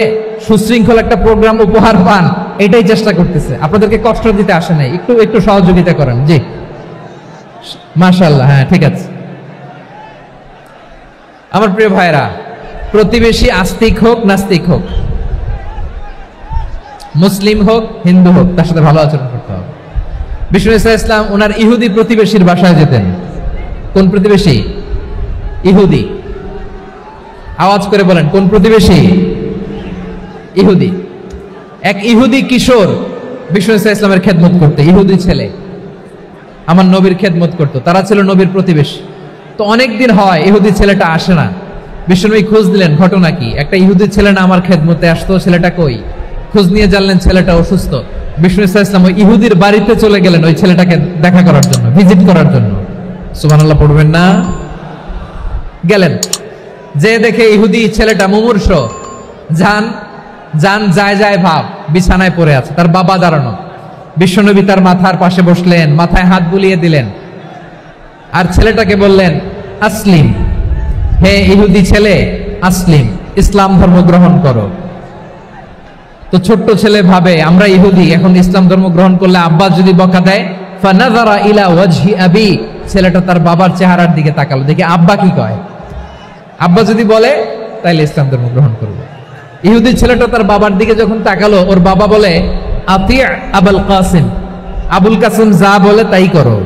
C: সুশৃঙ্খল একটা প্রোগ্রাম উপহার পান এটাই চেষ্টা করতেছে, আপনাদেরকে কষ্ট দিতে আসে নাই, একটু একটু সহযোগিতা করেন। জি মাশাআল্লাহ, হ্যাঁ ঠিক আছে। আমার প্রিয় ভাইরা, প্রতিবেশী আস্তিক হোক নাস্তিক হোক, মুসলিম হোক হিন্দু হোক, তার সাথে ভালো আচরণ করতে হবে। বিষ্ণু ইসা ইসলাম ওনার ইহুদি প্রতিবেশীর বাসায় যেতেন। কোন প্রতিবেশী? ইহুদি। আওয়াজ করে বলেন, কোন প্রতিবেশী? ইহুদি। এক ইহুদি কিশোর বিষ্ণু ইসা ইসলামের খেদমত করতে, ইহুদি ছেলে আমার নবীর খেদমত করতো, তারা ছিল নবীর প্রতিবেশী। তো অনেকদিন হয় ইহুদি ছেলেটা আসে না। বিশ্বনবী খোঁজ দিলেন, ঘটনা কি? একটা ইহুদি ছেলে না আমার খেদমতে আসতো, ছেলেটা কই? খোঁজ নিয়ে জানলেন ছেলেটা অসুস্থ। বিষ্ণু ইসা ইসলাম ওই ইহুদির বাড়িতে চলে গেলেন ওই ছেলেটাকে দেখা করার জন্য, ভিজিট করার জন্য। সুবহানাল্লাহ পড়বেন না? গেলেন, যে দেখে ইহুদি ছেলেটা মুমূর্ষ, জান জান যায় যায় ভাব, বিছানায় পড়ে আছে, তার বাবা দাঁড়ানো। বিশ্বনবী তার মাথার পাশে বসলেন, মাথায় হাত বুলিয়ে দিলেন, আর ছেলেটাকে বললেন আসলিম, হে ইহুদি ছেলে আসলিম, ইসলাম ধর্ম গ্রহণ করো। তো ছোট্ট ছেলে ভাবে আমরা ইহুদি, এখন ইসলাম ধর্ম গ্রহণ করলে আব্বা যদি বকা দেয়, ফানাযারা ইলা ওয়াজহি আবি, ছেলেটা তার বাবার চেহারার দিকে তাকালো, দেখে আব্বা কি কয়। আব্বা যদি বলে তাইলে ইসলাম ধর্ম গ্রহণ করবে। ইহুদি ছেলেটা তার বাবার দিকে যখন তাকালো, ওর বাবা বলে আতি আবুল কাসিম, আবুল কাসিম যা বলে তাই করো।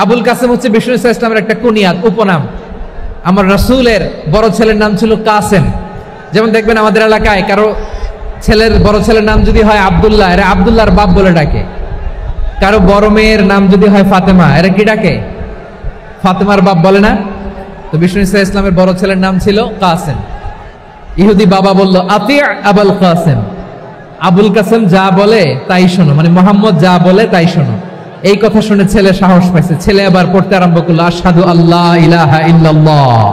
C: আবুল কাসিম হচ্ছে বিষ্ণু ইসা ইসলামের একটা কুনিয়াত, উপনাম। আমার রাসূলের বড় ছেলের নাম ছিল কাসেম। যেমন দেখবেন আমাদের এলাকায় কারো ছেলের বড় ছেলের নাম যদি হয় আব্দুল্লাহ, এরা আব্দুল্লাহর বাপ বলে ডাকে। কারো বড় মেয়ের নাম যদি হয় ফাতেমা, এরা কি ডাকে? ফাতেমার বাপ বলে না? তো বিষ্ণু ইসা ইসলামের বড় ছেলের নাম ছিল কাসেম। ইহুদি বাবা বলল আতি আবুল কাসেম, আবুল কাসেম যা বলে তাই শোনো, মানে মোহাম্মদ যা বলে তাই শোনো। এই কথা শুনে ছেলে সাহস পাইছে, ছেলে আবার পড়তে আরম্ভ করলো আশহাদু আল্লাহ ইলাহা ইল্লাল্লাহ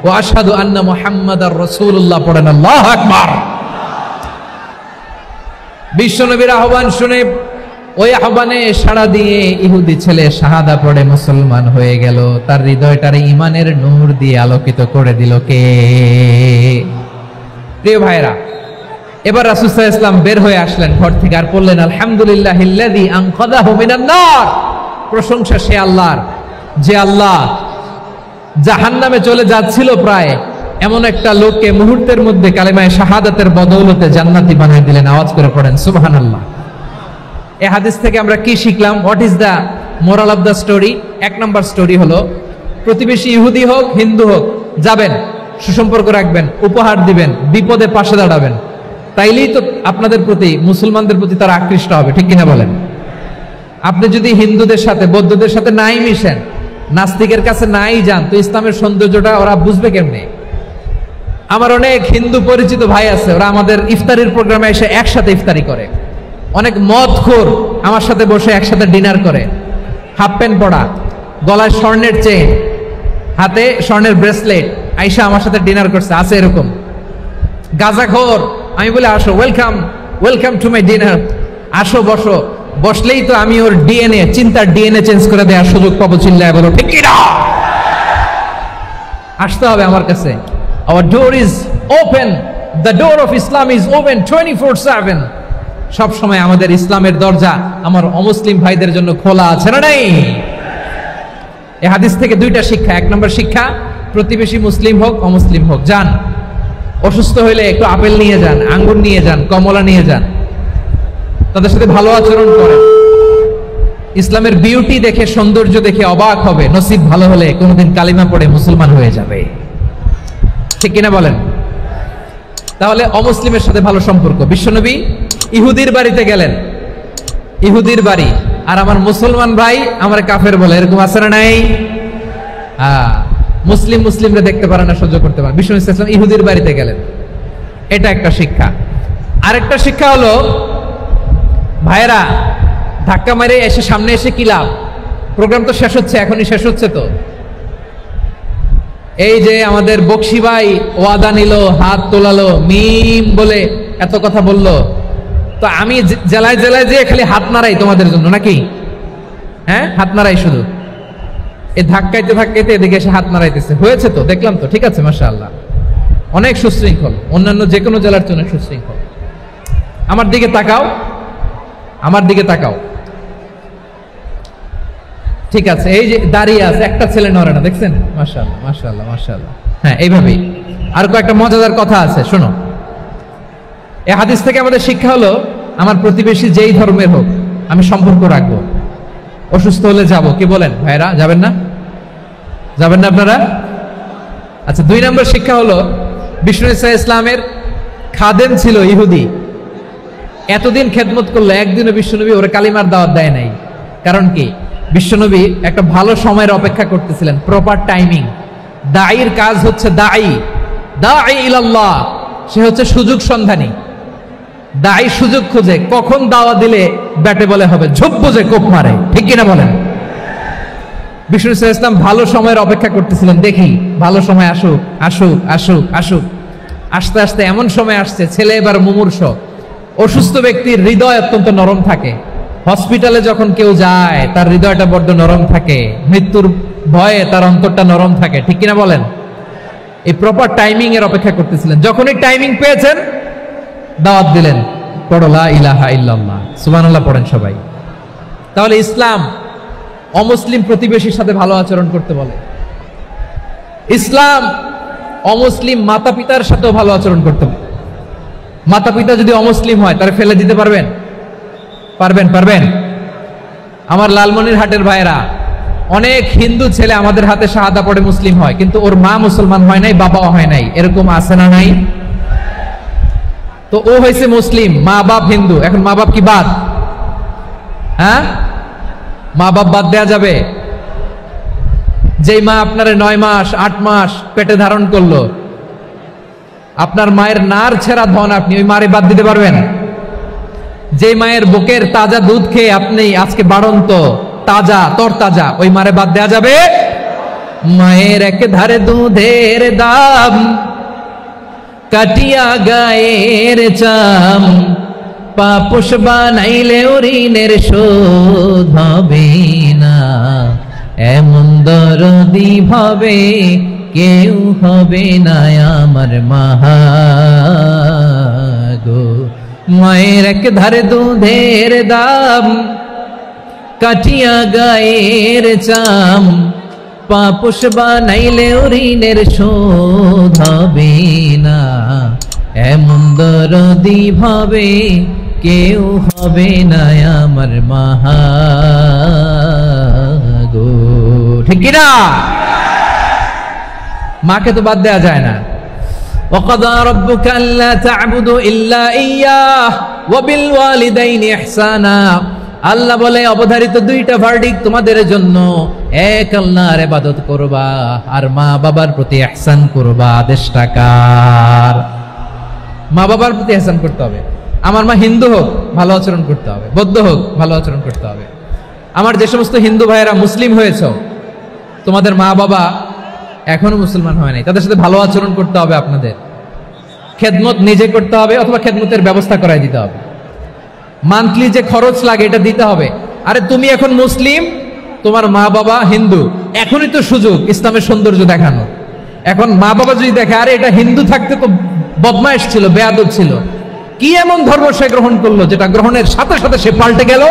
C: ওয়া আশহাদু আন্না মুহাম্মাদার রাসূলুল্লাহ, পড়েন আল্লাহু আকবার। বিশ্বনবীর আহ্বান শুনে ওই আহ্বানে সাড়া দিয়ে ইহুদি ছেলে শাহাদা পড়ে মুসলমান হয়ে গেল। তার হৃদয়টারে ঈমানের নূর দিয়ে আলোকিত করে দিল কে? প্রিয় ভাইরা, এবার রাসূল সাল্লাল্লাহু আলাইহি ওয়াসাল্লাম বের হয়ে আসলেন ঘর থেকে, আর বললেন আলহামদুলিল্লাহিল্লাযী আনকাযাহু মিনান নার, প্রশংসা সে আল্লাহর যে আল্লাহ জাহান্নামে চলে যাচ্ছিল প্রায় এমন একটা লোককে মুহূর্তের মধ্যে কালেমায়ে শাহাদাতের বদৌলতে জান্নাতি বানিয়ে দিলেন। আওয়াজ করে পড়েন সুবহানাল্লাহ। এই হাদিস থেকে আমরা কি শিখলাম? What is the moral of the story? এক নম্বর স্টোরি হলো, প্রতিবেশী ইহুদি হোক হিন্দু হোক, যাবেন, সুসম্পর্ক রাখবেন, উপহার দিবেন, বিপদে পাশে দাঁড়াবেন, তাইলেই তো আপনাদের প্রতি, মুসলমানদের প্রতি তারা আকৃষ্ট হবে, ঠিক কিনা বলেন? আপনি যদি হিন্দুদের সাথে বৌদ্ধদের সাথে নাই মিশেন, নাস্তিকের কাছে নাই যান, তো ইসলামের সৌন্দর্যটা ওরা বুঝবে কেমনে? আমার অনেক হিন্দু পরিচিত ভাই আছে, ওরা আমাদের ইফতারির প্রোগ্রামে এসে একসাথে ইফতারি করে। অনেক মদখোর আমার সাথে বসে একসাথে ডিনার করে, হাফ প্যান্ট পরা, গলায় স্বর্ণের চেইন, হাতে স্বর্ণের ব্রেসলেট, আইসা আমার সাথে ডিনার করছে, আছে এরকম। গাঁজাখোর, আমি বলে আসো, welcome welcome to my dinner, আসো বসো, বসলেই তো আমি ওর ডিএনএ, চিন্তার ডিএনএ চেঞ্জ করে দেওয়ার সুযোগ পাবো। চিল্লায় বলো ঠিক কি না? আসতে হবে আমার কাছে। Our door is open, the door of Islam is open 24/7. সব সময় আমাদের ইসলামের দরজা আমার অমুসলিম ভাইদের জন্য খোলা আছে না নাই? এই হাদিস থেকে দুইটা শিক্ষা। এক নম্বর শিক্ষা, প্রতিবেশী মুসলিম হোক অমুসলিম হোক, যান, অসুস্থ হইলে একটু আপেল নিয়ে যান, আঙ্গুর নিয়ে যান, কমলা নিয়ে যান, তাদের সাথে ভালো আচরণ করেন। ইসলামের বিউটি দেখে, সৌন্দর্য দেখে অবাক হবে, নসিব ভালো হলে কোনোদিন কালিমা পড়ে মুসলমান হয়ে যাবে। ঠিক কিনা বলেন? তাহলে অমুসলিমের সাথে ভালো সম্পর্ক। বিশ্বনবী ইহুদির বাড়িতে গেলেন, ইহুদির বাড়ি, আর আমার মুসলমান ভাই আমার কাফের বলে, এরকম আছে না নাই? মুসলিম মুসলিমরা দেখতে পারে না, সহ্য করতে পারে। বিশ্বনবী সাল্লাল্লাহু আলাইহি ওয়াসাল্লাম ইহুদির বাড়িতে গেলেন, এটা একটা শিক্ষা। আরেকটা শিক্ষা হলো, ভাইরা ধাক্কা মেরে এসে সামনে এসে কি লাভ? প্রোগ্রাম তো শেষ হচ্ছে, এখনই শেষ হচ্ছে। তো এই যে আমাদের বকশি ভাই ওয়াদা নিল, হাত তোলালো, মিম বলে এত কথা বললো, তো আমি জেলায় জেলায় যে খালি হাত নাড়াই তোমাদের জন্য নাকি? হ্যাঁ, হাত নাড়াই শুধু। এই ধাক্কাইতে ধাক্কাইতে এদিকে এসে হাত নাড়াইতেছে, হয়েছে তো, দেখলাম তো, ঠিক আছে, মাশাআল্লাহ, অনেক সুশৃঙ্খল, অন্যান্য যে কোনো জেলার জন্য সুশৃঙ্খল। আমার দিকে তাকাও, আমার দিকে তাকাও, ঠিক আছে। এই যে দাঁড়িয়ে আছে, একটা ছেলে নড়ে না, দেখছেন? মাশাআল্লাহ মাশাআল্লাহ মাশাআল্লাহ। হ্যাঁ, এইভাবেই। আর কয়েকটা মজাদার কথা আছে, শোনো। এই হাদিস থেকে আমাদের শিক্ষা হলো, আমার প্রতিবেশী যেই ধর্মের হোক আমি সম্পর্ক রাখবো। অসুস্থ হলে যাব, কি বলেন ভাইরা? যাবেন না? যাবেন না আপনারা? আচ্ছা, 2 নম্বর শিক্ষা হলো, বিষ্ণু ঈসা ইসলামের খাদেম ছিল ইহুদি, এতদিন খেদমত করলো, একদিনও বিশ্বনবী ওরে কালিমার দাওয়াত দেয় নাই। কারণ কি? বিশ্বনবী একটা ভালো সময়ের অপেক্ষা করতেছিলেন, প্রপার টাইমিং। দাঈর কাজ হচ্ছে দাঈ ইলাল্লাহ, সে হচ্ছে সুযোগ সন্ধানী। দাঈ সুযোগ খুঁজে, কখন দাওয়া দিলে ব্যাটে বলে হবে, ঝোপ বুঝে কোপ মারে, ঠিক কিনা বলেন? বিষ্ণু ইসলাম ভালো সময়ের অপেক্ষা করতেছিলেন, দেখি ভালো সময় আসুক আসুক আসুক আসুক। আস্তে আস্তে এমন সময় আসছে, ছেলে এবার মুমূর্ষ। অসুস্থ ব্যক্তির হৃদয় অত্যন্ত নরম থাকে, হসপিটালে যখন কেউ যায় তার হৃদয়টা বড্ড নরম থাকে, মৃত্যুর ভয়ে তার অন্তরটা নরম থাকে, ঠিক কিনা বলেন? এই প্রপার টাইমিং এর অপেক্ষা করতেছিলেন। যখনই টাইমিং পেয়েছেন, দাওয়াত দিলেন, পড়ো লা ইলাহা ইল্লাল্লাহ, সুবহানাল্লাহ পড়েন সবাই। তাহলে ইসলাম অমুসলিম প্রতিবেশীর সাথে ভালো আচরণ করতে বলে। ইসলাম অমুসলিম মাতা পিতার সাথেও ভালো আচরণ করতে বলে। মাতা পিতা যদি অমুসলিম হয়, তারা ফেলে দিতে পারবেন? পারবেন? পারবেন? আমার লালমনিরহাটের ভাইরা, অনেক হিন্দু ছেলে আমাদের হাতে শাহাদা পড়ে মুসলিম হয়, কিন্তু ওর মা মুসলমান হয় নাই, বাবাও হয় নাই, এরকম আছে না নাই? তো ও হয়েছে মুসলিম, মা বাপ হিন্দু, এখন মা বাপ কি বাদ? হ্যাঁ, মা বাপ বাদ দেয়া যাবে? যেই মা আপনার 9 মাস 8 মাস পেটে ধারণ করলো, আপনার মায়ের নার ছেঁড়া ধন, আপনি ওই মারে বাদ দিতে পারবেন? যে মায়ের বুকের তাজা দুধ খেয়ে আপনি আজকে বাড়ন্ত তাজা তরতাজা, ওই মারে বাদ দেয়া যাবে? মায়ের এক ধারে দুধের দাম, কাটিয়া গায়ের চাম, পাপোশ বানাইলে ঋণের শোধ হবে না, এমন দরদি ভাবে কেউ হবে না আমার মাহা গো। মায়ের এক ধারে দুধের দাম, কাটিয়া গায়ের চাম, পাপোশ বানাইলে ঋণের শোধ হবে না, এমন দরদি ভাবে কেউ হবে না আমার মাহা গো, ঠিক কিনা? মাকে তো বাদ দেয়া যায় না। وَقَضَى رَبُّكَ أَلَّا تَعْبُدُوا إِلَّا إِيَّاهُ وَبِالْوَالِدَيْنِ إِحْسَانًا। আল্লাহ বলে, অবধারিত 2টা ভার্ডিক্ট তোমাদের জন্য, এক আল্লাহর ইবাদত করবা আর মা বাবার প্রতি ইহসান করবা। আদেশটা কার? মা বাবার প্রতি ইহসান করতে হবে। আমার মা হিন্দু হোক, ভালো আচরণ করতে হবে, বৌদ্ধ হোক, ভালো আচরণ করতে হবে। আমার যে সমস্ত হিন্দু ভাইয়েরা মুসলিম হয়েছে, তোমাদের মা বাবা এখনো মুসলমান হয় নাই, তাদের সাথে ভালো আচরণ করতে হবে। আপনাদের খেদমত নিজে করতে হবে, অথবা খেদমতের ব্যবস্থা করাই দিতে হবে। মান্থলি যে খরচ লাগে এটা দিতে হবে। আরে তুমি এখন মুসলিম, তোমার মা বাবা হিন্দু, এখনই তো সুযোগ ইসলামের সৌন্দর্য দেখানো। এখন মা বাবা যদি দেখে, আরে এটা হিন্দু থাকতে তো বদমাইশ ছিল, বেয়াদব ছিল, কি এমন ধর্ম সে গ্রহণ করলো যেটা গ্রহণের সাথে সাথে সে পাল্টে গেল?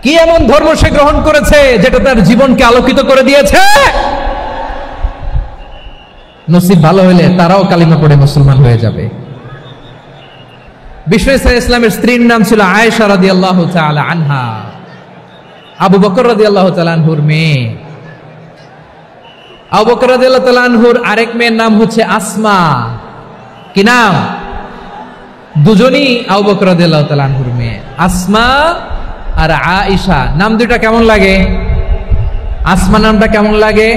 C: কি এমন ধর্ম সে গ্রহণ করেছে যেটা তার জীবনকে আলোকিত করে দিয়েছে? নসিব ভালো হলে তারাও কালিমা পড়ে মুসলমান হয়ে যাবে। বিশ্ব ইসলামের স্ত্রীর নাম ছিল আয়েশা রাদিয়াল্লাহু তাআলা আনহা, আবু বকর রাদিয়াল্লাহু তাআলা আনহুর মেয়ে। আবু বকর রাদিয়াল্লাহু তাআলা আনহুর আরেক মেয়ের নাম হচ্ছে আসমা। কি নাম? দুজনই আবু বকর রাদিয়াল্লাহু তাআলা আনহুর মেয়ে, আসমা আর আয়েশা। নাম দুটো কেমন লাগে? আসমা নামটা কেমন লাগে?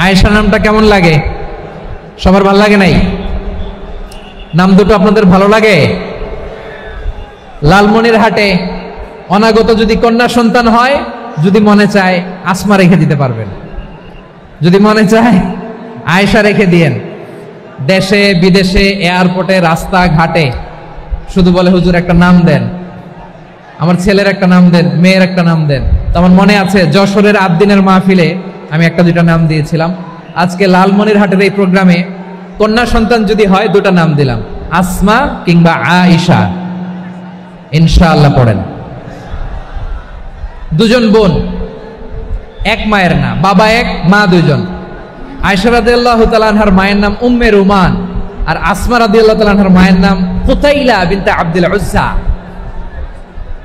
C: আয়েশা নামটা কেমন লাগে? সবার ভালো লাগে নাই? নাম দুটো আপনাদের ভালো লাগে? লালমনিরহাটে অনাগত যদি কন্যা সন্তান হয়, যদি মনে চায় আসমা রেখে দিতে পারবেন, যদি মনে চায় আয়েশা রেখে দিয়েন। দেশে বিদেশে এয়ারপোর্টে রাস্তাঘাটে শুধু বলে হুজুর একটা নাম দেন, আমার ছেলের একটা নাম দেন, মেয়ের একটা নাম দেন। তো আমার মনে আছে যশোরের আদ্দিনের মাহফিলে আমি একটা দুইটা নাম দিয়েছিলাম। আজকে লালমনিরহাটের এই প্রোগ্রামে কন্যা সন্তান যদি হয় দুটা নাম দিলাম, আসমা কিংবা আয়েশা। ইনশাআল্লাহ পড়েন। দুজন বোন, এক মায়ের না, বাবা এক মা দুজন। আয়েশা রাদিয়াল্লাহু তাআলা আনহার মায়ের নাম উম্মে রুমান, আর আসমা রাদিয়াল্লাহু তাআলা আনহার মায়ের নাম কুতাইলা বিনতে আব্দুল উজ্জা।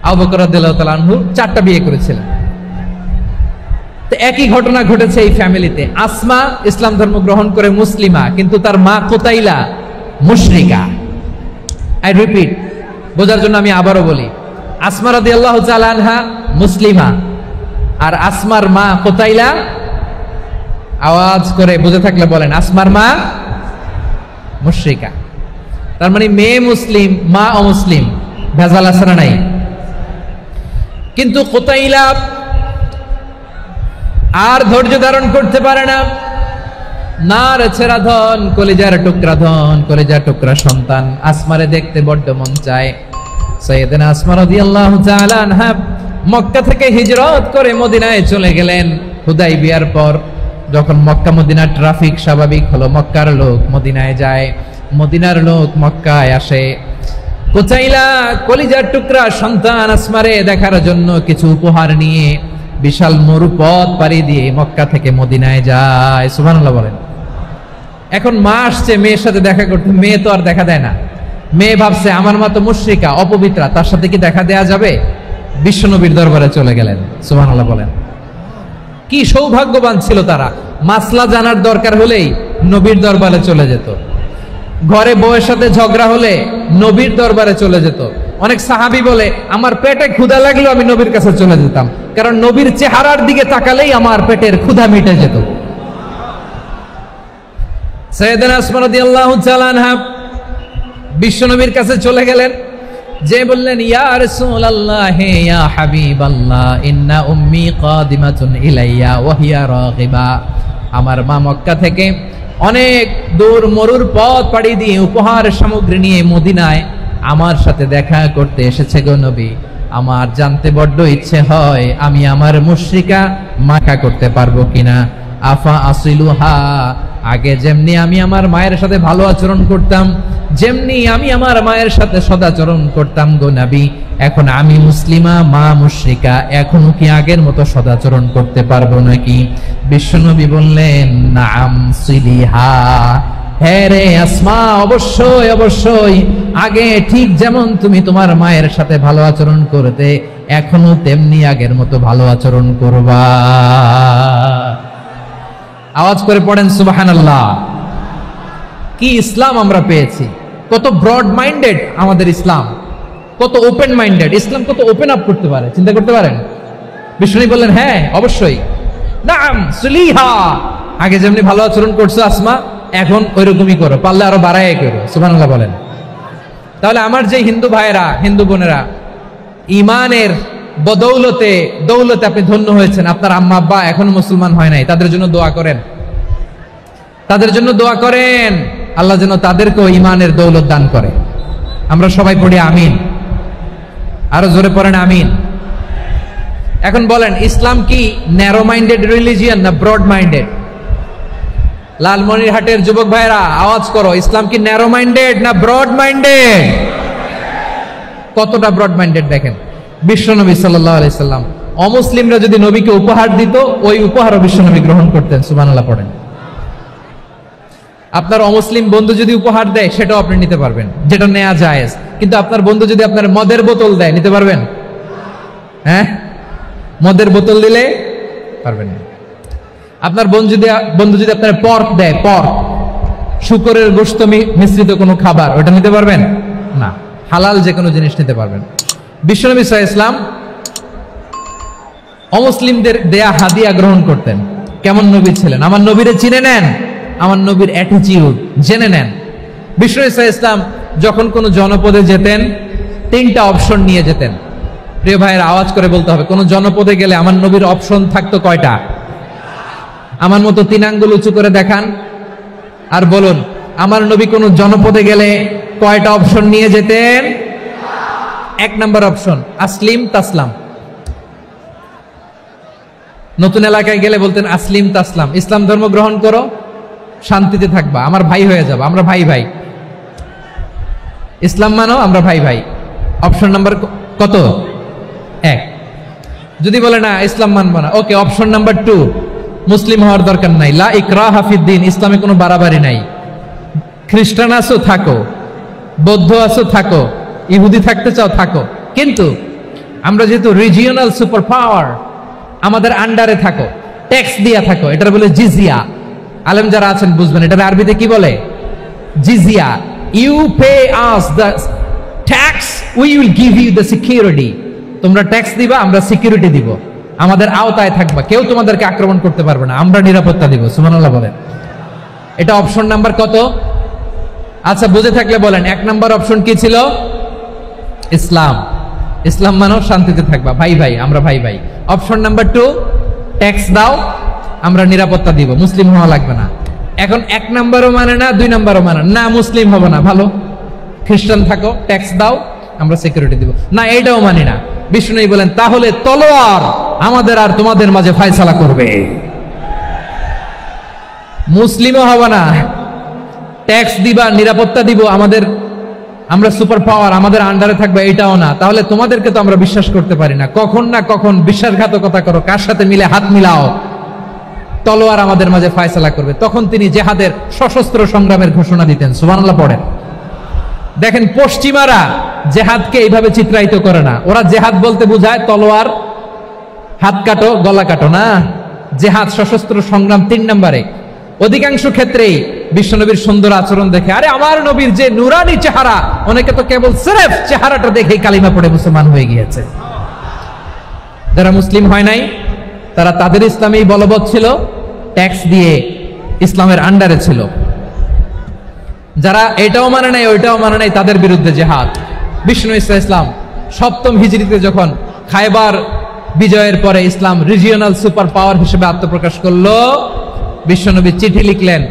C: আবু বকর রাদিয়াল্লাহু তাআলা আনহু 4টা বিয়ে করেছিলেন। তো একই ঘটনা ঘটেছে এই ফ্যামিলিতে। আসমা ইসলাম ধর্ম গ্রহণ করে মুসলিমা, কিন্তু তার মা কুতাইলা মুশরিকা। আই রিপিট, বোঝার জন্য আমি আবারও বলি, আসমা রাদিয়াল্লাহু তাআলা আনহা মুসলিমা, আর আসমার মা কুতাইলা, আওয়াজ করে বুঝে থাকলে বলেন, আসমার মা মুশরিকা। তার মানে মেয়ে মুসলিম, মা অমুসলিম। ভেজাল আছে না নাই? কিন্তু কুতাইলা আর ধৈর্য ধারণ করতে পারে না। নার ছেড়া ধন, কলিজার টুকরা ধন, কলিজার টুকরা সন্তান। আসমারে দেখতে বড্ড মন চায়। সাইয়েদনা আসমা রাদিয়াল্লাহু তাআলা আনহা মক্কা থেকে হিজরত করে মদিনায় চলে গেলেন হুদাইবিয়ার পর। যখন মক্কা মদিনার ট্রাফিক স্বাভাবিক হলো, মক্কার লোক মদিনায় যায়, মদিনার লোক মক্কায় আসে। কুতাইলা কলিজার টুকরা সন্তান আসমারে দেখার জন্য কিছু উপহার নিয়ে বিশাল মরুপথ পাড়ি দিয়ে মক্কা থেকে মদিনায় যায়। সুবহানাল্লাহ বলেন। এখন মা আসছে মেয়ের সাথে দেখা করতে, মেয়ে তো আর দেখা দেয় না। মেয়ে ভাবছে আমার মা তো মুশরিকা, অপবিত্রা, তার সাথে কি দেখা দেয়া যাবে? বিশ্বনবীর দরবারে চলে গেলেন। সুবহানাল্লাহ বলেন। কি সৌভাগ্যবান ছিল তারা, মাসলা জানার দরকার হলেই নবীর দরবারে চলে যেত। ঘরে বউয়ের সাথে ঝগড়া হলে নবীর দরবারে চলে যেত। অনেক সাহাবী বলে আমার পেটে ক্ষুধা লাগলো আমি নবীর কাছে চলে যেতাম, কারণ নবীর চেহারার দিকে তাকালেই আমার পেটের ক্ষুধা মিটে যেত। সাইয়েদনা আসমা রাদিয়াল্লাহু তাআলা আনহা বিশ্বনবীর কাছে চলে গেলেন, যে বললেন ইয়া রাসূলুল্লাহ ইয়া হাবিবাল্লাহ ইন্না উম্মি কাদিমাতুন ইলাইয়া ওয়া হিয়া রাগিবা। আমার মা মক্কা থেকে অনেক দূর মরুর পথ পাড়ি দিয়ে উপহার সামগ্রী নিয়ে মদিনায় আমার সাথে দেখা করতে এসেছে গো নবী। আমার জানতে বড্ড ইচ্ছে হয় আমি আমার মুশরিকা মাখা করতে পারবো কিনা। আফা আসিলুহা, আগে যেমনি আমি আমার মায়ের সাথে ভালো আচরণ করতাম, যেমনি আমি আমার মায়ের সাথে সদাচরণ করতাম গো নবী, এখন আমি মুসলিমা, মা মুশরিকা, এখনো কি আগের মতো সদাচরণ করতে পারবো নাকি? বিশ্বনবী বললেন নাম সিলিহা, হ্যাঁ রে আসমা, অবশ্যই অবশ্যই, আগে ঠিক যেমন তুমি তোমার মায়ের সাথে ভালো আচরণ করতে, এখনো তেমনি আগের মতো ভালো আচরণ করবা। আওয়াজ করে পড়েন সুবহানাল্লাহ। কি ইসলাম আমরা পেয়েছি! কত ব্রড মাইন্ডেড আমাদের ইসলাম, কত ওপেন মাইন্ডেড ইসলাম, কত ওপেন আপ করতে পারে, চিন্তা করতে পারেন। বিষ্ণু বললেন হ্যাঁ অবশ্যই, নাম সুলিহা, আগে যেমনি ভালো আচরণ করছো আসমা, এখন ওইরকমই করো, পারলে আরো বাড়াই করো। সুবহানাল্লাহ বলেন। তাহলে আমার যে হিন্দু ভাইয়েরা, হিন্দু বোনেরা, ইমানের বদৌলতে দৌলতে আপনি ধন্য হয়েছেন, আপনার আম্মা আব্বা এখনো মুসলমান হয় নাই, তাদের জন্য দোয়া করেন, তাদের জন্য দোয়া করেন, আল্লাহ যেন তাদেরকেও ইমানের দৌলত দান করে। আমরা সবাই পড়ি আমিন, আরো জোরে পড়েন আমিন। এখন বলেন ইসলাম কি ন্যারো মাইন্ডেড রিলিজিয়ান না ব্রড মাইন্ডেড? লালমনিরহাটের যুবক ভাইরা আওয়াজ করো, ইসলাম কি ন্যারো মাইন্ডেড না ব্রড মাইন্ডেড? কতটা ব্রড মাইন্ডেড দেখেন। বিশ্বনবী সাল্লাল্লাহু আলাইহি সাল্লাম অমুসলিমরা যদি নবীকে উপহার দিত, ওই উপহারও বিশ্বনবী গ্রহণ করতেন। সুবহানাল্লাহ পড়েন। আপনার অমুসলিম বন্ধু যদি উপহার দেয় সেটাও আপনি নিতে পারবেন, যেটা নেওয়া জায়েজ। কিন্তু আপনার বন্ধু যদি আপনার মদের বোতল দেয়, নিতে পারবেন? হ্যাঁ, মদের বোতল দিলে পারবেন না। আপনার বন্ধু যদি আপনার পর্ক দেয়, পর্ক, শুকরের গোশত মিশ্রিত কোনো খাবার, ওটা নিতে পারবেন না। হালাল যে কোনো জিনিস নিতে পারবেন। বিশ্বনবী সাল্লাল্লাহু আলাইহি ওয়াসাল্লাম অমুসলিমদের দেয়া হাদিয়া গ্রহণ করতেন। কেমন নবী ছিলেন? আমার নবীরে চিনে নেন, আমার নবীর অ্যাটিটিউড জেনে নেন। বিশ্বনবী সাল্লাল্লাহু আলাইহি ওয়াসাল্লাম যখন কোনো জনপদে যেতেন, 3টা অপশন নিয়ে যেতেন। প্রিয় ভাইয়ের, আওয়াজ করে বলতে হবে, কোন জনপদে গেলে আমার নবীর অপশন থাকতো কয়টা? আমার মতো 3 আঙ্গুল উঁচু করে দেখান আর বলুন, আমার নবী কোন জনপদে গেলে কয়টা অপশন নিয়ে যেতেন? 1 নম্বর অপশন, আসলিম তাসলাম। নতুন এলাকায় গেলে বলতেন আসলিম তাসলাম, ইসলাম ধর্ম গ্রহণ করো, শান্তিতে থাকবা, আমার ভাই হয়ে যাবা, আমরা ভাই ভাই। ইসলাম মানো, আমরা ভাই ভাই। অপশন নাম্বার কত? 1। যদি বলে না ইসলাম মানবো না, ওকে, অপশন নাম্বার 2, মুসলিম হওয়ার দরকার নাই, লা ইকরাহা ফিদ্দিন, ইসলামে কোনো বাড়াবাড়ি নাই। খ্রিস্টান আছো থাকো, বৌদ্ধ আছো থাকো, ইহুদি থাকতে চাও থাকো, কিন্তু আমরা যেহেতু রিজিওনাল সুপার পাওয়ার, আমাদের আন্ডারে থাকো, ট্যাক্স দিয়া থাকো, এটা বলে জিজিয়া। আলেম যারা আছেন বুঝবেন, এটা আরবিতে কি বলে? জিজিয়া। You pay us the tax, we will give you the security. তোমরা ট্যাক্স দিবা, আমরা সিকিউরিটি দিব, আমাদের আওতায় থাকবা, কেউ তোমাদেরকে আক্রমণ করতে পারবে না, আমরা নিরাপত্তা দিব। সুবহানাল্লাহ বলেন। এটা অপশন নাম্বার কত? আচ্ছা, বুঝে থাকলে বলেন, 1 নম্বর অপশন কি ছিল? ইসলাম। ইসলাম মানো, শান্তিতে থাকবা, ভাই ভাই, আমরা ভাই ভাই। অপশন নাম্বার 2, ট্যাক্স দাও, আমরা নিরাপত্তা দিব, মুসলিম হওয়া লাগবে না। এখন 1 নম্বরও মানে না, 2 নম্বরও মানে না, মুসলিম হবে না, ভালো, খ্রিস্টান থাকো, ট্যাক্স দাও, আমরা সিকিউরিটি দিব না, এইটাও মানি না। বিষ্ণু বলেন, তাহলে তলোয়ার আমাদের আর তোমাদের মাঝে ফয়সালা করবে। মুসলিমও হবে না, ট্যাক্স দিবা, নিরাপত্তা দিব, আমরা সুপার পাওয়ার, আমাদের আন্ডারে থাকবে, এটাও না। তাহলে তোমাদেরকে তো আমরা বিশ্বাস করতে পারি না, কখন না কখন বিশ্বাসঘাতকতা করো, কার সাথে মিলে হাত মিলাও, তলোয়ার আমাদের মাঝে ফয়সালা করবে। তখন তিনি জেহাদের সশস্ত্র সংগ্রামের ঘোষণা দিতেন। সুবহানাল্লাহ পড়েন। দেখেন, পশ্চিমারা জেহাদকে এইভাবে চিত্রায়িত করে না। ওরা জেহাদ বলতে বোঝায় তলোয়ার, হাত কাটো, গলা কাটো, না, জেহাদ সশস্ত্র সংগ্রাম 3 নম্বরে। অধিকাংশ ক্ষেত্রেই বিশ্বনবীর সুন্দর আচরণ দেখে, আরে আমার নবীর যে নুরানি চেহারা, অনেকে তো কেবল সিরেফ চেহারাটা দেখে কালিমা পড়ে মুসলমান হয়ে গিয়েছে। যারা মুসলিম হয় নাই, তারা তাদের ইসলামেই বলবৎ ছিল, ট্যাক্স দিয়ে ইসলামের আন্ডারে ছিল। যারা এটাও মানে নাই, ওইটাও মানে নাই, তাদের বিরুদ্ধে জেহাদ। বিষ্ণু ইসলাম 7ম হিজরিতে যখন খায়বার বিজয়ের পরে ইসলাম রিজিওনাল সুপার পাওয়ার হিসেবে আত্মপ্রকাশ করলো, বিশ্বনবী চিঠি লিখলেন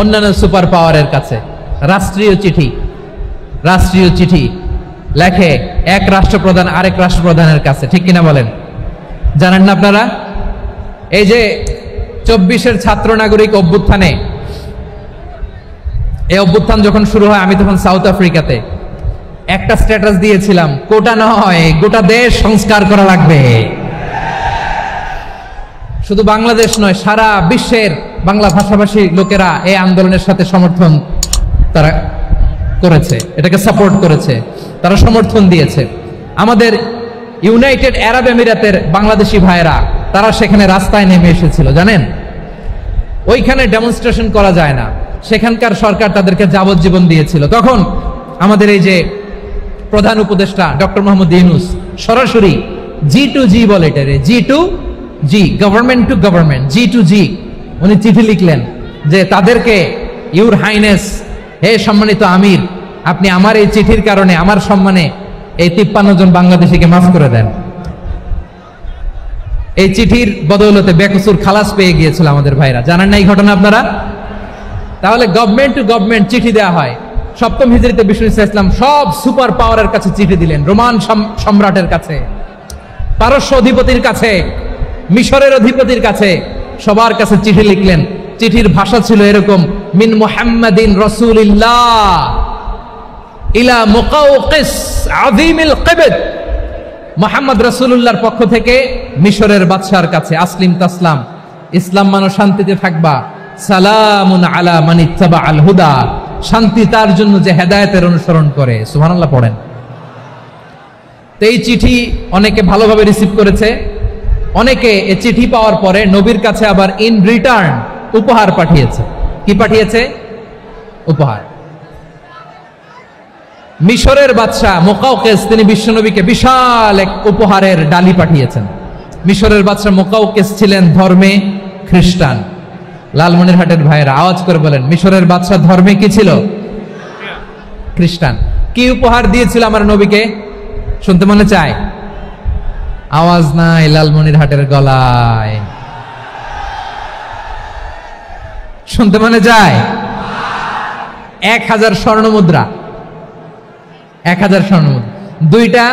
C: অন্যান্য সুপার পাওয়ারের কাছে, রাষ্ট্রীয় চিঠি লেখে এক রাষ্ট্রপ্রধান আরেক রাষ্ট্রপ্রধানের কাছে। ঠিক কিনা বলেন? জানেন না আপনারা? এই যে 24-এর ছাত্র নাগরিক অভ্যুত্থানে, এই অভ্যুত্থান যখন শুরু হয়, আমি তখন সাউথ আফ্রিকাতে, একটা স্ট্যাটাস দিয়েছিলাম, কোটা নয়, গোটা দেশ সংস্কার করা লাগবে। শুধু বাংলাদেশ নয়, সারা বিশ্বের বাংলা ভাষাভাষী লোকেরা এই আন্দোলনের সাথে সমর্থন তারা করেছে, এটাকে সাপোর্ট করেছে, তারা সমর্থন দিয়েছে। আমাদের ইউনাইটেড আরব আমিরাতের বাংলাদেশি ভাইয়েরা, তারা সেখানে রাস্তায় নেমে এসেছিল, জানেন? ওইখানে ডেমনস্ট্রেশন করা যায় না, সেখানকার সরকার তাদেরকে যাবজ্জীবন দিয়েছিল। তখন আমাদের এই যে প্রধান উপদেষ্টা ডক্টর মোহাম্মদ ইউনূস সরাসরি G2G বলে, এটারে G2G, government to government, G2G, উনি চিঠি লিখলেন যে তাদেরকে, ইউর হাইনেস, হে সম্মানিত আমির, আপনি আমার এই চিঠির কারণে আমার সম্মানে এই 53 জন বাংলাদেশিকে মাফ করে দেন। এই চিঠির বদৌলতে বেকসুর খালাস পেয়ে গিয়েছিল আমাদের ভাইরা। জানেন না এই ঘটনা আপনারা? তাহলে গভর্নমেন্ট টু গভর্নমেন্ট চিঠি দেওয়া হয়। 7ম হিজরিতে বিষ্ণু ইসলাম সব সুপার পাওয়ারের কাছে চিঠি দিলেন, রোমান সম্রাটের কাছে, পারস্য অধিপতির কাছে, মিশরের অধিপতির কাছে, সবার কাছে চিঠি লিখলেন। চিঠির ভাষা ছিল এরকম, মিন মুহাম্মাদিন রাসূলিল্লাহ ইলা মুকাওকিস আযীমিল কিবত, মুহাম্মদ রাসূলুল্লাহর পক্ষ থেকে মিশরের বাদশার কাছে, আসলিম তাসলাম, ইসলাম মানো, শান্তিতে থাকবা, সালামুন আলা মান ইত্তাবাআল হুদা, শান্তি তার জন্য যে হেদায়েতের অনুসরণ করে। সুবহানাল্লাহ পড়েন। তো এই চিঠি অনেকে ভালোভাবে রিসিভ করেছে, অনেকে এই চিঠি পাওয়ার পরে নবীর কাছে আবার ইন রিটার্ন উপহার পাঠিয়েছে। কি পাঠিয়েছে? উপহার। মিশরের বাদশাহ মুকাউকিস তিনি বিশ্বনবীকে বিশাল এক উপহারের ডালি পাঠিয়েছেন। মিশরের বাদশাহ মুকাউকিস ছিলেন ধর্মে খ্রিস্টান। লালমনিরহাটের ভাইয়েরা আওয়াজ করে বলেন, মিশরের বাদশাহ ধর্মে কি ছিল? খ্রিস্টান। কি উপহার দিয়েছিল আমার নবীকে? শুনতে মনে চায়? আওয়াজ নাই লালমনিরহাটের গলায়, শুনতে মনে যায়? 1000 স্বর্ণ মুদ্রা, 1000 স্বর্ণ মুদ্রা। দুইটা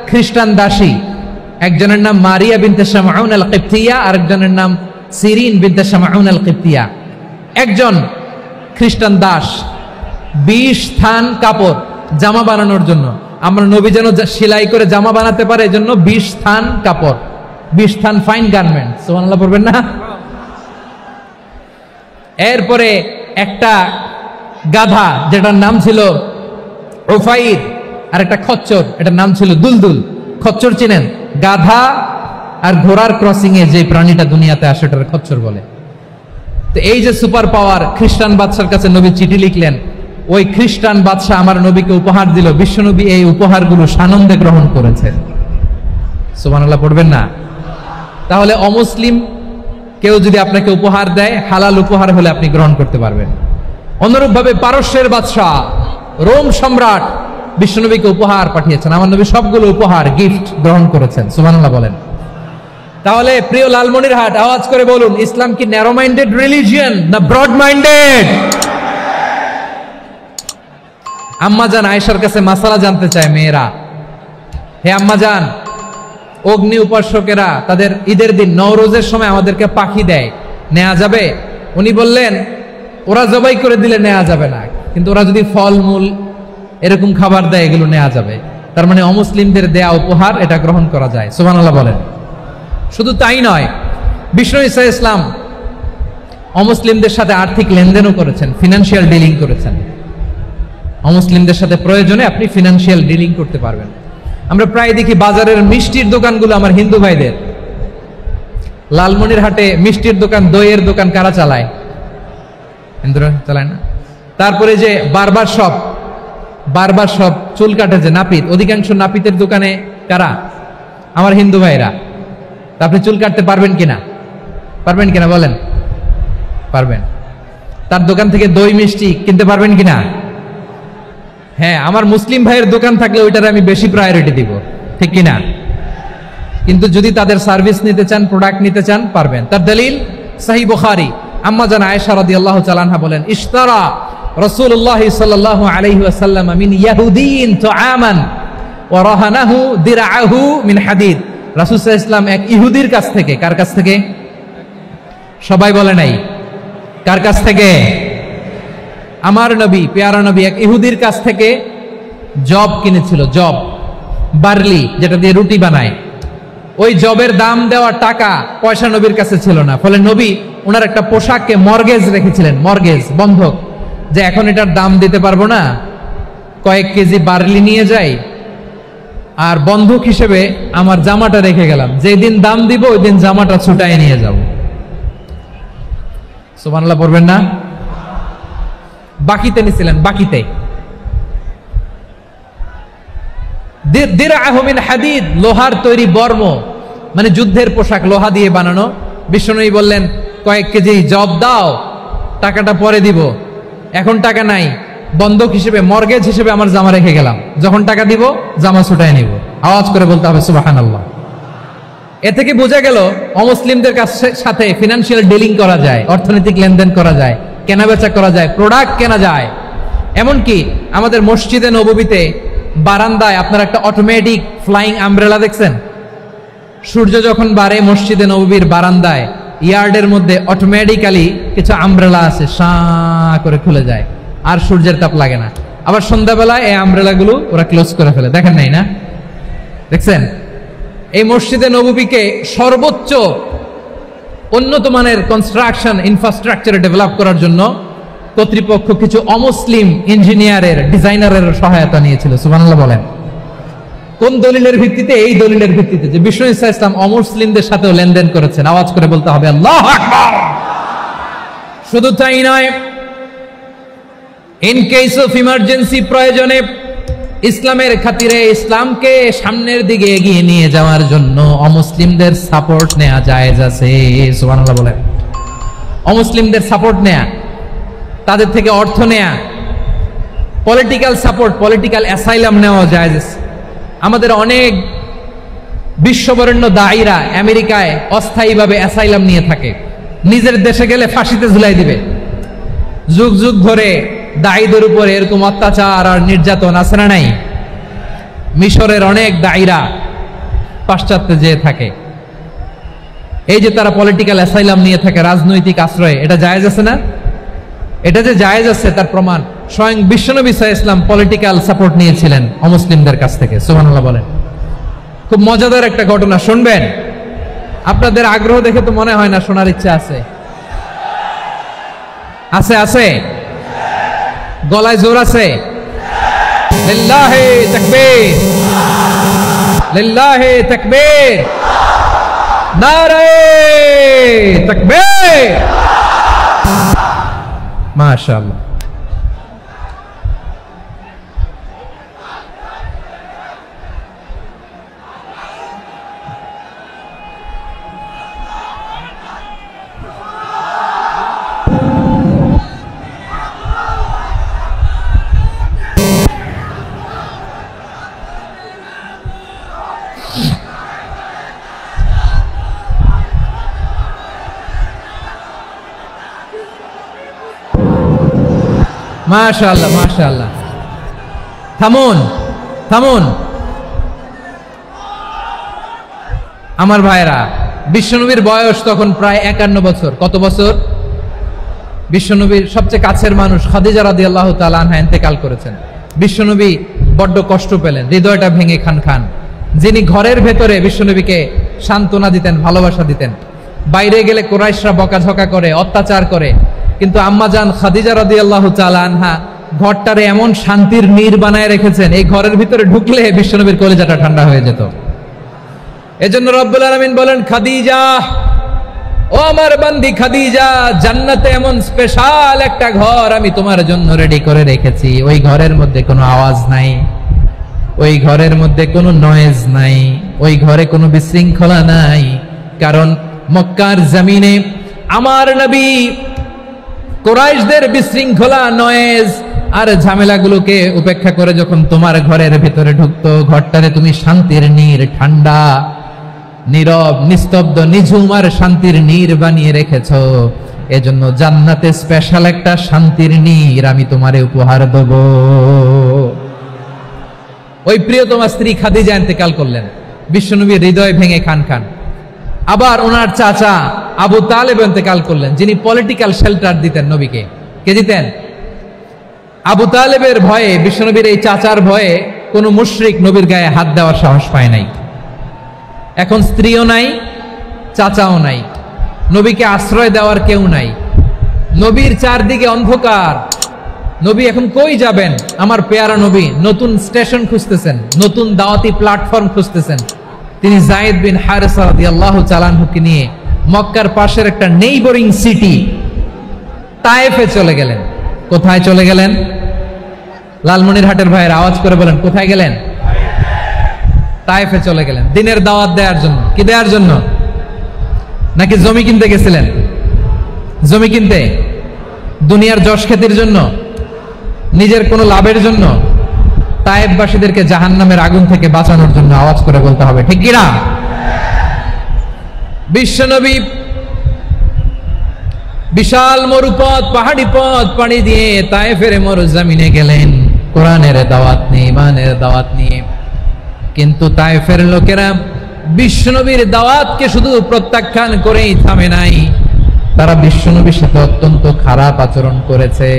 C: খ্রিস্টান দাসী, একজনের নাম মারিয়া বিনতে শামউন আল কিবতিয়া, আরেকজনের নাম সিরিন বিনতে শামউন আল কিবতিয়া। একজন খ্রিস্টান দাস 20 থান কাপড় জামা বানানোর জন্য, আমরা নবী যেন সেলাই করে জামা বানাতে পারে এজন্য 20 থান কাপড়, 20 থান ফাইন গার্মেন্ট। সুবহানাল্লাহ পড়বেন না? এরপরে একটা গাধা যেটার নাম ছিল উফাইর, আর একটা খচ্চর, এটার নাম ছিল দুলদুল। খচ্চর চিনেন? গাধা আর ঘোড়ার ক্রসিং এ যে প্রাণীটা দুনিয়াতে আসে ওটার খচ্চর বলে। তো এই যে সুপার পাওয়ার, খ্রিস্টান বাদশার কাছে নবী চিঠি লিখলেন, ওই খ্রিস্টান বাদশা আমার নবীকে উপহার দিল। বিশ্বনবী এই উপহারগুলো সানন্দে গ্রহণ করেছেন। সুবহানাল্লাহ পড়বেন না? তাহলে অমুসলিম কেউ যদি আপনাকে উপহার দেয়, হালাল উপহার হলে আপনি গ্রহণ করতে পারবেন। অনুরূপভাবে পারস্যের বাদশাহ, রোম সম্রাট বিশ্বনবীকে উপহার পাঠিয়েছেন। আমার নবী সবগুলো উপহার, গিফট গ্রহণ করেছেন। সুবহানাল্লাহ বলেন। তাহলে প্রিয় লালমনিরহাট, আওয়াজ করে বলুন, ইসলাম কি ন্যারো মাইন্ডেড রিলিজিয়ন না ব্রড মাইন্ডেড? আম্মাজান আয়েশার কাছে মাসালা জানতে চায় মেয়েরা, হে আম্মাজান, অগ্নি উপাসকেরা তাদের ঈদের দিন নওরোজের সময় আমাদেরকে পাখি দেয়, নেওয়া যাবে? উনি বললেন, ওরা জবাই করে দিলে নেওয়া যাবে না, কিন্তু ওরা যদি ফলমূল এরকম খাবার দেয় এগুলো নেওয়া যাবে। তার মানে অমুসলিমদের দেয়া উপহার এটা গ্রহণ করা যায়। সুবহানাল্লাহ বলেন। শুধু তাই নয়, বিষ্ণু ঈসা ইসলাম অমুসলিমদের সাথে আর্থিক লেনদেনও করেছেন, ফিনান্সিয়াল ডিলিং করেছেন। অমুসলিমদের সাথে প্রয়োজনে আপনি ফিনান্সিয়াল ডিলিং করতে পারবেন। আমরা প্রায় দেখি বাজারের মিষ্টির দোকানগুলো আমার হিন্দু ভাইদের। লালমনিরহাটে মিষ্টির দোকান, দইয়ের দোকান কারা চালায়? হিন্দুরা চালায় না? তারপরে যে বারবার শপ, চুল কাটে যে নাপিত, অধিকাংশ নাপিতের দোকানে কারা? আমার হিন্দু ভাইরা। তা আপনি চুল কাটতে পারবেন কিনা? পারবেন কিনা বলেন? পারবেন। তার দোকান থেকে দই মিষ্টি কিনতে পারবেন কিনা? হ্যাঁ, আমার মুসলিম ভাইয়ের দোকান থাকলে ওইটারে আমি বেশি প্রায়োরিটি দিব, ঠিক কিনা? কিন্তু যদি তাদের সার্ভিস নিতে চান, প্রোডাক্ট নিতে চান, পারবেন। তার দলিল সহিহ বুখারী, আম্মা জান আয়েশা রাদিয়াল্লাহু তাআলা আনহা বলেন, ইশতারা রাসূলুল্লাহ সাল্লাল্লাহু আলাইহি ওয়াসাল্লাম মিন ইয়াহুদিন তুআমান ওয়া রাহানাহু দিরআহু মিন হাদিদ। রাসূল সাল্লাল্লাহু আলাইহি ওয়াসাল্লাম এক ইহুদির কাছ থেকে, কার কাছ থেকে? সবাই বলে নাই কার কাছ থেকে? আমার নবী, পেয়ারা নবী এক ইহুদির কাছ থেকে জব কিনেছিল। জব, বার্লি, যেটা দিয়ে রুটি বানায়। ওই জবের দাম দেওয়া টাকা পয়সা নবীর কাছে ছিল না, ফলে নবী ওনার একটা পোশাককে মর্গেজ রেখেছিলেন, মর্গেজ, বন্ধক, যে এখন এটার দাম দিতে পারবো না, কয়েক কেজি বার্লি নিয়ে যাই আর বন্ধক হিসেবে আমার জামাটা রেখে গেলাম, যেদিন দাম দিব ওই দিন জামাটা ছুটায় নিয়ে যাব। সুবহানাল্লাহ পড়বেন না? বাকিতে নিছিলেন, বাকিতে। দিরআহু মিন হাদিদ, লোহার তৈরি বর্ম, মানে যুদ্ধের পোশাক, লোহা দিয়ে বানানো। বিষ্ণুনবী বললেন, কয়েক কেজি জব দাও, টাকাটা পরে দিব, এখন টাকা নাই, বন্ধক হিসেবে, মর্গেজ হিসেবে আমার জামা রেখে গেলাম, যখন টাকা দিব জামা ছুটায় নিব। আওয়াজ করে বলতে হবে সুবহানাল্লাহ। এ থেকে বোঝা গেল অমুসলিমদের সাথে ফিনান্সিয়াল ডিলিং করা যায়, অর্থনৈতিক লেনদেন করা যায়, কেনাবেচা করা যায়, প্রোডাক্ট কেনা যায়। এমনকি আমাদের মসজিদে নববীতে বারান্দায় আপনার একটা অটোমেটিক ফ্লাইং আমব্রেলা দেখছেন? সূর্য যখন বাড়ে মসজিদে নববীর বারান্দায় ইয়ার্ডের মধ্যে অটোমেটিক্যালি কিছু আমব্রেলা আছে, সাঁ করে খুলে যায়, আর সূর্যের তাপ লাগে না। আবার সন্ধ্যাবেলায় এই আমব্রেলাগুলো ওরা ক্লোজ করে ফেলে, দেখেন নাই না? দেখছেন? এই মসজিদে নববীকে সর্বোচ্চ উন্নত মানের কনস্ট্রাকশন ইনফ্রাস্ট্রাকচার ডেভেলপ করার জন্য কর্তৃপক্ষ কিছু অমুসলিম ইঞ্জিনিয়ারের ডিজাইনারের সহায়তা নিয়েছিল। সুবহানাল্লাহ বলেন। কোন দলিলের ভিত্তিতে? এই দলিলের ভিত্তিতে যে বিষ্ণু ঈসা ইসলাম অমুসলিমদের সাথেও লেনদেন করেছেন। আওয়াজ করে বলতে হবে আল্লাহু আকবার। শুধু তাই নয়, ইন কেস অফ ইমার্জেন্সি, প্রয়োজনে ইসলামের খাতিরে ইসলামকে সামনের দিকে এগিয়ে নিয়ে যাওয়ার জন্য অমুসলিমদের সাপোর্ট নেওয়া জায়েজ আছে। সুবহানাল্লাহ বলেন। অমুসলিমদের সাপোর্ট নেয়া, তাদের থেকে অর্থ নেয়া, পলিটিক্যাল সাপোর্ট, পলিটিক্যাল অ্যাসাইলাম নেওয়া জায়েজ আছে। আমাদের অনেক বিশ্ববরেণ্য দায়ীরা আমেরিকায় অস্থায়ীভাবে অ্যাসাইলাম নিয়ে থাকে, নিজের দেশে গেলে ফাঁসিতে ঝুলাই দিবে। যুগ যুগ ধরে দায়ীদের উপরে এরকম অত্যাচার আর নির্যাতন আছে না নাই? মিশরের অনেক দায়ীরা পাশ্চাত্যে যেয়ে থাকে, এই যে তারা পলিটিক্যাল অ্যাসাইলাম নিয়ে থাকে, রাজনৈতিক আশ্রয়, এটা জায়েজ আছে না? এটা যে জায়েজ আছে তার প্রমাণ স্বয়ং বিশ্বনবী সাল্লাল্লাহু আলাইহি ওয়াসাল্লাম পলিটিক্যাল সাপোর্ট নিয়েছিলেন অমুসলিমদের কাছ থেকে। সুবহানাল্লাহ বলেন। খুব মজাদার একটা ঘটনা, শুনবেন? আপনাদের আগ্রহ দেখে তো মনে হয় না শোনার ইচ্ছা আছে। আছে আছে, গলায় জোর আছে। লিল্লাহি তাকবীর, লিল্লাহি তাকবীর, নারে তাকবীর। মাশাআল্লাহ। মাশাআল্লাহ মাশাআল্লাহ। থামুন থামুন আমার ভাইরা। বিশ্বনবীর বয়স তখন প্রায় 51 বছর। কত বছর? বিশ্বনবীর সবচেয়ে কাছের মানুষ খাদিজা রাদিয়াল্লাহু তাআলা আনহা ইন্তেকাল করেছেন। বিশ্বনবী বড্ড কষ্ট পেলেন, হৃদয়টা ভেঙে খান খান। যিনি ঘরের ভেতরে বিশ্বনবীকে সান্ত্বনা দিতেন, ভালোবাসা দিতেন, বাইরে গেলে কুরাইশরা বকাঝকা করে, অত্যাচার করে, কিন্তু আম্মাজান খাদিজা রাদিয়াল্লাহু তাআলা আনহা ঘরটারে এমন শান্তির নীড় বানায় রেখেছেন, এই ঘরের ভিতরে ঢুকলে বিশ্বনবীর কলিজাটা ঠান্ডা হয়ে যেত। এজন্য রব্বুল আলামিন বলেন, খাদিজা, ও আমার বান্দি খাদিজা, জান্নাতে এমন স্পেশাল একটা ঘর আমি তোমার জন্য রেডি করে রেখেছি। ওই ঘরের মধ্যে কোনো আওয়াজ নাই, ওই ঘরের মধ্যে কোনো নয়েজ নাই, ওই ঘরে কোনো বিশৃঙ্খলা নাই। কারণ মক্কার জমিনে আমার নবী কুরাইশদের বিশৃঙ্খলা, নয়েজ আর ঝামেলাগুলোকে উপেক্ষা করে যখন তোমার ঘরের ভিতরে ঢুকতো, ঘরটারে তুমি শান্তির নীড়, ঠান্ডা, নীরব, নিস্তব্ধ, নিঝুম আর শান্তির নীড় বানিয়ে রেখেছো। এজন্য জান্নাতে স্পেশাল একটা শান্তির নীড় আমি তোমারে উপহার দেব। ওই প্রিয়তমা স্ত্রী খাদিজা ইন্তেকাল করলেন, বিশ্বনবীর হৃদয় ভেঙে খান খান। আবার ওনার চাচা আবু তালেব ইন্তেকাল করলেন, যিনি পলিটিক্যাল শেল্টার দিতেন নবীকে। কে দিতেন? আবু তালেবের ভয়ে, বিশ্বনবীর এই চাচার ভয়ে কোনো মুশরিক নবীর গায়ে হাত দেওয়ার সাহস পায় নাই। এখন স্ত্রীও নাই, চাচাও নাই, নবীকে আশ্রয় দেওয়ার কেউ নাই। নবীর চারদিকে অন্ধকার। নবী এখন কই যাবেন? আমার পেয়ারা নবী নতুন স্টেশন খুঁজতেছেন, নতুন দাওয়াতি প্ল্যাটফর্ম খুঁজতেছেন। তিনি যায়েদ বিন হারেসা রাদিয়াল্লাহু তাআলা আনহুকে নিয়ে মক্কার পাশের একটা নেইবরিং সিটি তায়েফে চলে গেলেন। কোথায় চলে গেলেন? লালমনিরহাটের ভাইয়ের আওয়াজ করে বলেন, কোথায় গেলেন? তায়েফে চলে গেলেন দিনের দাওয়াত দেওয়ার জন্য। কি দেওয়ার জন্য? নাকি জমি কিনতে গেছিলেন? জমি কিনতে? দুনিয়ার যশ খ্যাতির জন্য? নিজের কোনো লাভের জন্য? তায়েফবাসীদেরকে জাহান্নামের আগুন থেকে বাঁচানোর জন্য। আওয়াজ করে বলতে হবে ঠিক কিনা? বিশ্বনবী বিশাল মরুপথ, পাহাড়ি পথ পাড়ি দিয়ে তায়েফের মরুজমিনে গেলেন কোরআনের দাওয়াত নিয়ে, ইমানের দাওয়াত নিয়ে। কিন্তু তায়েফের লোকেরা বিশ্বনবীর দাওয়াতকে শুধু প্রত্যাখ্যান করেই থামে নাই, তারা বিশ্বনবীর সাথে অত্যন্ত খারাপ আচরণ করেছে।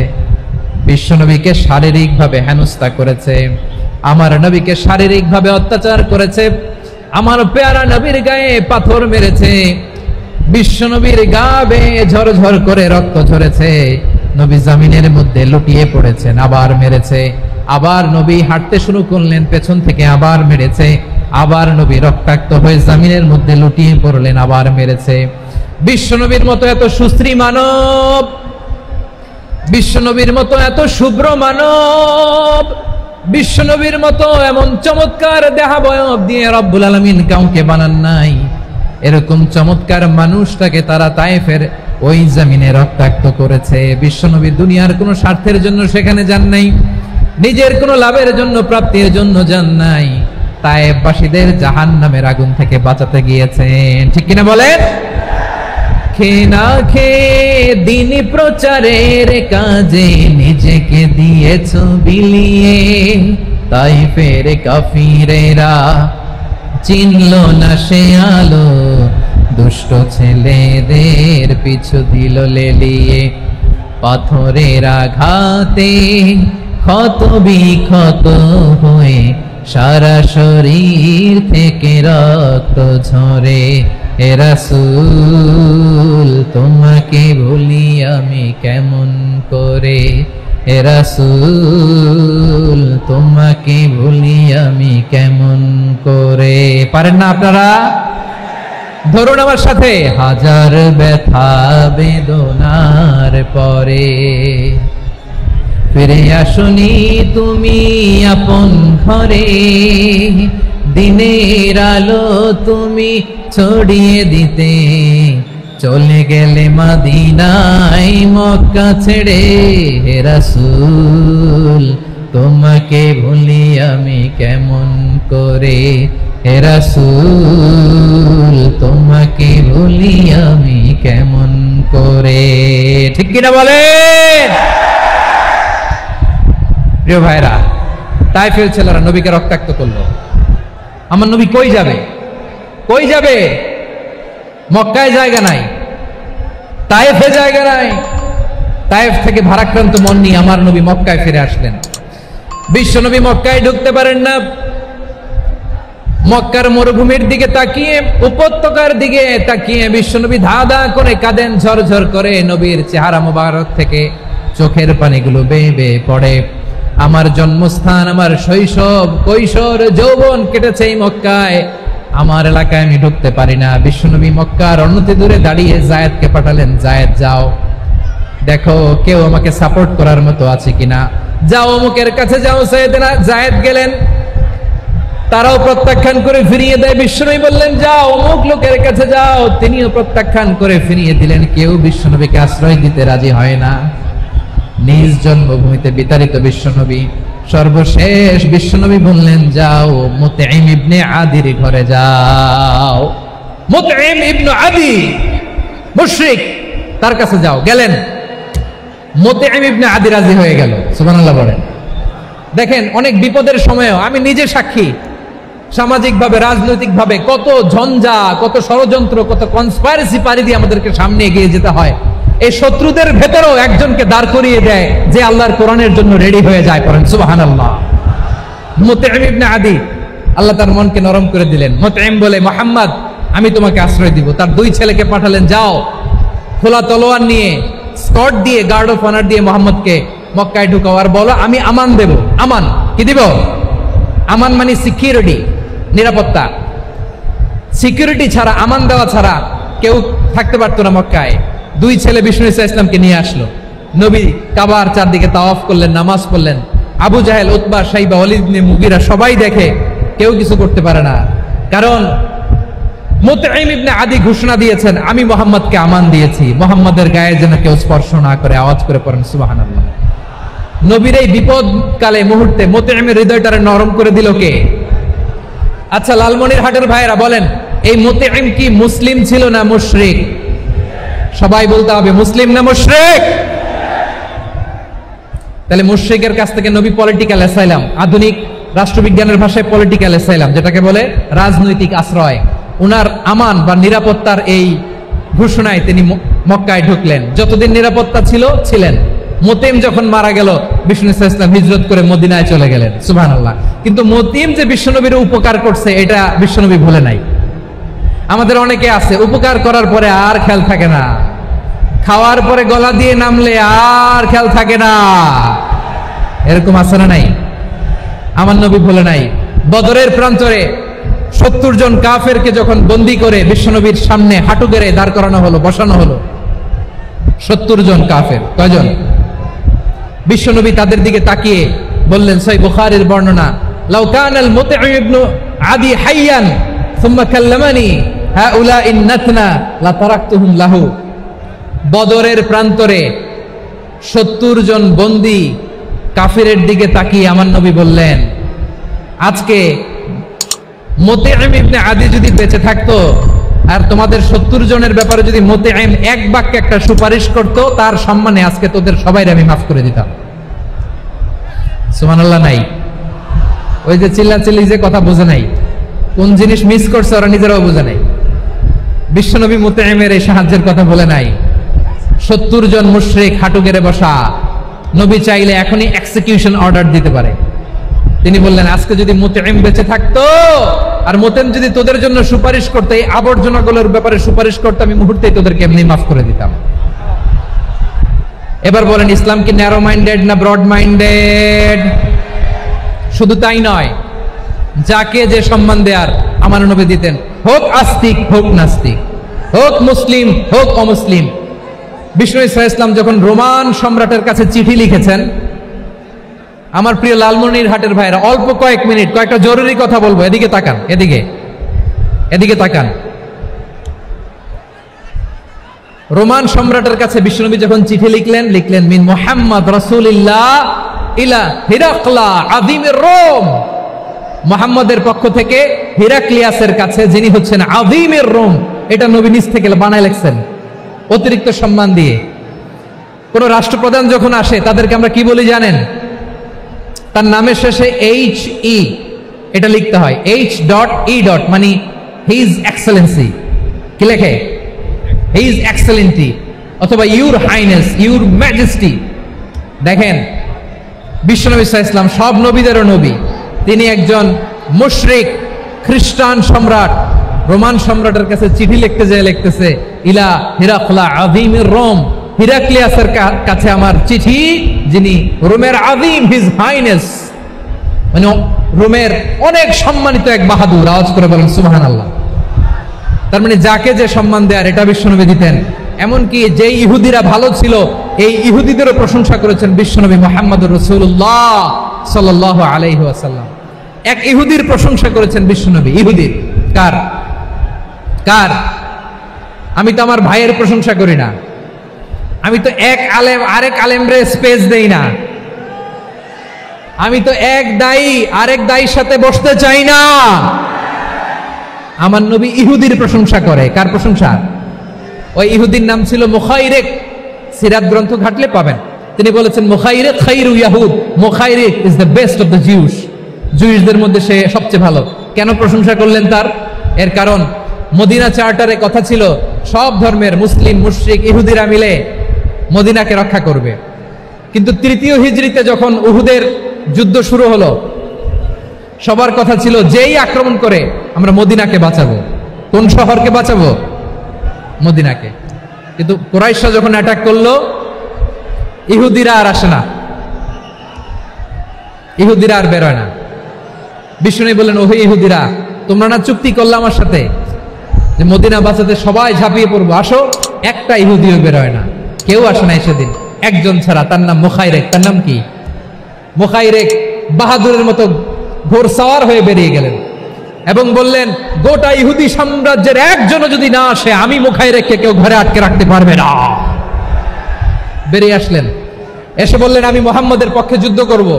C: বিশ্বনবীকে শারীরিকভাবে হেনস্থা করেছে, আমার নবীকে শারীরিকভাবে অত্যাচার করেছে, আমার পেয়ারা নবীর গায়ে পাথর মেরেছে। বিশ্বনবীর গা বেয়ে ঝরঝর করে রক্ত ঝরেছে, নবী জমিনের মধ্যে লুটিয়ে পড়েছেন, আবার মেরেছে, আবার নবী হাঁটতে শুরু করলেন, পেছন থেকে আবার মেরেছে, আবার নবী রক্তাক্ত হয়ে জমিনের মধ্যে লুটিয়ে পড়লেন, আবার মেরেছে। বিশ্বনবীর মতো এত সুশ্রী মানব, বিশ্বনবীর মতো এত শুভ্র মানব, বিশ্বনবীর মতো এমন চমৎকার দেহাবয়ব দিয়ে রব্বুল আলামিন কাউকে বানান নাই। এরকম চমৎকার মানুষটাকে তারা তায়েফের ওই জমিনে রক্তাক্ত করেছে। বিশ্বনবী দুনিয়ার কোনো স্বার্থের জন্য সেখানে যান নাই, নিজের কোনো লাভের জন্য, প্রাপ্তির জন্য যান নাই, তায়েফবাসীদের জাহান্নামের আগুন থেকে বাঁচাতে গিয়েছেন। ঠিক কিনা বলেন? খেয়ে না খেয়ে দিন প্রচারের কাজে নিজেকে দিয়েছ বিলিয়ে, তাইফের কাফিরেরা চিনল না সে আলো, দুষ্ট ছেলেদের পিছু দিল লেলিয়ে, পাথরের আঘাতে ক্ষত বিক্ষত হয়ে সারা শরীর থেকে রক্ত ঝরে। হে রাসূল তোমাকে ভুলি আমি কেমন করে, হে রাসূল তোমাকে ভুলি আমি কেমন করে। পারেন না আপনারা? ধরুন আমার সাথে। হাজার ব্যথা বেদনার পরে ফিরে আসনি তুমি আপন ঘরে, দিনের আলো তুমি ছড়িয়ে দিতে, চলে গেলে মদিনায় মক্কা ছেড়ে। হে রাসূল তোমাকে ভুলি আমি কেমন করে, হে রাসূল তোমাকে ভুলি আমি কেমন করে। ঠিক কিনা বলেন? প্রিয় ভাইরা, তাইফের ছেলেরা নবীকে রক্তাক্ত করলো। আমার নবী কই যাবে? কই যাবে? মক্কায় জায়গা নাই, তায়েফে জায়গা নাই। তায়েফ থেকে ভারাক্রান্ত মন নিয়ে আমার নবী মক্কায় ফিরে আসলেন। বিশ্ব নবী মক্কায় ঢুকতে পারেন না। মক্কার মরুভূমির দিকে তাকিয়ে, উপত্যকার দিকে তাকিয়ে বিশ্বনবী ধা ধা করে কাঁদেন, ঝরঝর করে। নবীর চেহারা মোবারক থেকে চোখের পানিগুলো বেয়ে বেয়ে পড়ে। আমার জন্মস্থান, আমার শৈশব, কৈশোর, যৌবন কেটেছে এই মক্কায়, আমার এলাকায় আমি ঢুকতে পারি না। বিশ্বনবী মক্কার অনতি দূরে দাঁড়িয়ে জায়েদকে পাঠালেন, জায়েদ যাও দেখো কেউ আমাকে সাপোর্ট করার মতো আছে কিনা, যাও অমুকের কাছে যাও। জায়েদ গেলেন, তারাও প্রত্যাখ্যান করে ফিরিয়ে দেয়। বিশ্বনবী বললেন যাও অমুক লোকের কাছে যাও, তিনিও প্রত্যাখ্যান করে ফিরিয়ে দিলেন। কেউ বিশ্বনবীকে আশ্রয় দিতে রাজি হয় না। নিজ জন্মভূমিতে বিতাড়িত বিশ্বনবী, সর্বশেষ বিশ্বনবী বললেন যাও মুতঈম ইবনে আদির ঘরে যাও। মুতঈম ইবনে আদি মুশরিক, তার কাছে যাও। গেলেন, মুতঈম ইবনে আদি রাজি হয়ে গেল। সুবহানাল্লাহ বলেন। দেখেন, অনেক বিপদের সময়ও আমি নিজে সাক্ষী, সামাজিকভাবে, রাজনৈতিকভাবে কত ঝঞ্ঝা, কত ষড়যন্ত্র, কত কনস্পাইরেসি পাড়ি দিয়ে আমাদেরকে সামনে এগিয়ে যেতে হয়। এই শত্রুদের ভেতরেও একজনকে দাঁড় করিয়ে দেয় যে আল্লাহর কোরআনের জন্য রেডি হয়ে যায়। পড়েন সুবহানাল্লাহ। মুতঈম ইবনে আদি, আল্লাহ তার মনকে নরম করে দিলেন। মুতঈম বলে, মুহাম্মদ আমি তোমাকে আশ্রয় দিব। তার দুই ছেলেকে পাঠালেন, যাও খোলা তলোয়ার নিয়ে, স্কট দিয়ে, গার্ড অফ অনার দিয়ে মুহাম্মদকে মক্কায় ঢুকাও, আর বলো আমি আমান দেব। আমান কি দিব? আমান মানে সিকিউরিটি, নিরাপত্তা। সিকিউরিটি ছাড়া, আমান দেওয়া ছাড়া কেউ থাকতে পারতো না মক্কায়। দুই ছেলে বিষ্ণু ইসা ইসলামকে নিয়ে আসলো। নবী কাবার চারদিকে তাওয়াফ করলেন, নামাজ পড়লেন। আবু জাহেল, উতবা, শাইবা, ওয়ালিদ ইবনে মুগীরা সবাই দেখে, কেউ কিছু করতে পারে না। কারণ মুতঈম ইবনে আদি ঘোষণা দিয়েছেন, আমি মুহাম্মদকে আমান দিয়েছি, মুহাম্মদের গায়ে যেন কেউ স্পর্শ না করে। আওয়াজ করে পড়েন সুবহানাল্লাহ। নবীর এই বিপদ কালে মুহূর্তে মুতঈমের হৃদয়টারে নরম করে দিল কে? আচ্ছা, লালমনিরহাটের ভাইরা বলেন, এই মুতঈম কি মুসলিম ছিল না মুশরিক? সবাই বলতে হবে, মুসলিম না মুশরিক? তাহলে মুশরিকের কাছ থেকে নবী পলিটিক্যাল অ্যাসাইলাম, আধুনিক রাষ্ট্রবিজ্ঞানের ভাষায় পলিটিক্যাল অ্যাসাইলাম, যেটাকে বলে রাজনৈতিক আশ্রয়, উনার আমান বা নিরাপত্তার এই ঘোষণায় তিনি মক্কায় ঢুকলেন। যতদিন নিরাপত্তা ছিল ছিলেন। মুতঈম যখন মারা গেল, বিষ্ণু ইসলাম হিজরত করে মদিনায় চলে গেলেন। সুবহানাল্লাহ। কিন্তু মুতঈম যে বিশ্বনবীর উপকার করছে, এটা বিশ্বনবী ভুলে নাই। আমাদের অনেকে আছে উপকার করার পরে আর খেয়াল থাকে না, খাওয়ার পরে গলা দিয়ে নামলে আর খেয়াল থাকে না। এরকম আছে না নাই? আমার নবী বলে নাই, বদরের প্রান্তরে 70 জন কাফেরকে যখন বন্দী করে বিশ্বনবীর সামনে হাঁটু গেড়ে দাঁড় করানো হলো, বসানো হলো, 70 জন কাফের। কয়জন? বিশ্বনবী তাদের দিকে তাকিয়ে বললেন, সহিহ বুখারীর বর্ণনা, লাউ কানাল মুতঈম ইবনে আদি হাইয়ান সুম্মা কাল্লামানি হাউলাই নাতনা লা তারাকতুহুম লাহু। বদরের প্রান্তরে 70 জন বন্দী কাফেরের দিকে তাকিয়ে আমার নবী বললেন, আজকে মুতঈম ইবনে আদি যদি বেঁচে থাকতো আর তোমাদের 70 জনের ব্যাপারে যদি মুতঈম এক বাক্যে একটা সুপারিশ করত, তার সম্মানে আজকে তোদের সবাইকে আমি মাফ করে দিতাম। সুবহানাল্লাহ নাই? ওই যে চিল্লাচিল্লি যে কথা বোঝে নাই, কোন জিনিস মিস করছে ওরা নিজেরাও বোঝে নাই। বিশ্বনবী মুতঈমের এই সাহায্যের কথা বলে নাই। 70 জন মুশরিক হাঁটু গেড়ে বসা, নবী চাইলে এখনই এক্সিকিউশন অর্ডার দিতে পারে। তিনি বললেন, আজকে যদি মুতঈম বেঁচে থাকতো আর মুতঈম যদি তোদের জন্য সুপারিশ করতে, এই আবর্জনাগুলোর ব্যাপারে সুপারিশ করতে, আমি মুহূর্তেই তোদেরকে এমনি মাফ করে দিতাম। এবার বলেন, ইসলাম কি ন্যারো মাইন্ডেড না ব্রড মাইন্ডেড? শুধু তাই নয়, যাকে যে সম্মান দেয়ার আমার নবী দিতেন, হোক আস্তিক হোক নাস্তিক, হোক মুসলিম হোক অমুসলিম। বিষ্ণু ইসলাম যখন রোমান সম্রাটের কাছে চিঠি লিখেছেন, আমার প্রিয় লালমনিরহাটের ভাইরা, অল্প কয়েক মিনিট কয়েকটা জরুরি কথা বলবো, এদিকে তাকান, এদিকে তাকান। রোমান সম্রাটের কাছে বিশ্বনবী যখন চিঠি লিখলেন মিন মুহাম্মদ রাসূলুল্লাহ ইলা হিরাকলা আযীমির রোম, মুহাম্মদের পক্ষ থেকে হিরাক্লিয়াসের কাছে, যিনি হচ্ছেন আযীমির রোম। এটা নবী নিজ থেকে বানায় লিখছেন অতিরিক্ত সম্মান দিয়ে। কোন রাষ্ট্রপ্রধান যখন আসে তাদেরকে আমরা কি বলি জানেন? তার নামের শেষে HE এটা লিখতে হয়, H.E. মানে হিজ এক্সেলেন্সি। কি লেখে? হিজ এক্সেলেন্টি, অথবা ইউর হাইনেস, ইউর ম্যাজেস্টি। দেখেন, বিশ্বনবী সাল্লাল্লাহু আলাইহি ওয়াসাল্লাম সব নবীদেরও নবী, তিনি একজন মুশরিক খ্রিস্টান সম্রাট রোমান সম্রাটের কাছে চিঠি লিখতে যেয়ে লিখতেছে, ইলা হিরাকলা আযীমির রোম, হিরাক্লিয়াসের কাছে আমার চিঠি, যিনি রোমের আযীম, হিজ হাইনেস, মানে রোমের অনেক সম্মানিত এক বাহাদুর। আওয়াজ করে বলেন সুবহানাল্লাহ। তার মানে যাকে যে সম্মান দেয়ার এটা বিশ্বনবী দিতেন। এমনকি যে ইহুদিরা ভালো ছিল, এই ইহুদিদেরও প্রশংসা করেছেন বিশ্বনবী মুহাম্মদুর রাসূলুল্লাহ সাল্লাল্লাহু আলাইহি ওয়াসাল্লাম। এক ইহুদির প্রশংসা করেছেন বিশ্বনবী। ইহুদির কার? আমি তো আমার ভাইয়ের প্রশংসা করি না, আমি তো এক আলেম আরেক আলেমরে স্পেস দেই না, আমি তো এক দায়ী আরেক দায়ীর সাথে বসতে চাই না। আমার নবী ইহুদির প্রশংসা করে। কার প্রশংসা? ওই ইহুদির নাম ছিল মুখাইরিক। সিরাত গ্রন্থ ঘাটলে পাবেন। তিনি বলেছেন, মুখাইরিক খাইরু ইয়াহুদ, Mukhayriq is the best of the Jews. জুইশদের মধ্যে সে সবচেয়ে ভালো। কেন প্রশংসা করলেন তার? এর কারণ মদিনা চার্টারে কথা ছিল, সব ধর্মের মুসলিম মুশরিক ইহুদিরা মিলে মদিনাকে রক্ষা করবে। কিন্তু 3য় হিজরিতে যখন উহুদের যুদ্ধ শুরু হলো, সবার কথা ছিল, যেই আক্রমণ করে আমরা মদিনাকে বাঁচাবো। কোন শহরকে বাঁচাবো? মদিনাকে। কিন্তু কুরাইশরা যখন অ্যাটাক করলো, ইহুদিরা আর আসে না, ইহুদিরা আর বেরোয় না। বিষ্ণু বললেন, ওহে ইহুদিরা, তোমরা না চুক্তি করলে আমার সাথে যে মদিনা বাঁচাতে সবাই ঝাঁপিয়ে পড়বো, আসো। একটা ইহুদিও বেরোয় না, কেউ আসে না সেদিন, একজন ছাড়া, তার নাম মুখাইরেক। তার নাম কি? মুখাইরেক বাহাদুরের মতো ঘোড়সাওয়ার হয়ে বেরিয়ে গেলেন এবং বললেন, গোটা ইহুদি সাম্রাজ্যের একজনও যদি না আসে, আমি মুখাইরেককে কেউ ঘরে আটকে রাখতে পারবে না। বেরিয়ে আসলেন, এসে বললেন, আমি মুহাম্মদের পক্ষে যুদ্ধ করব।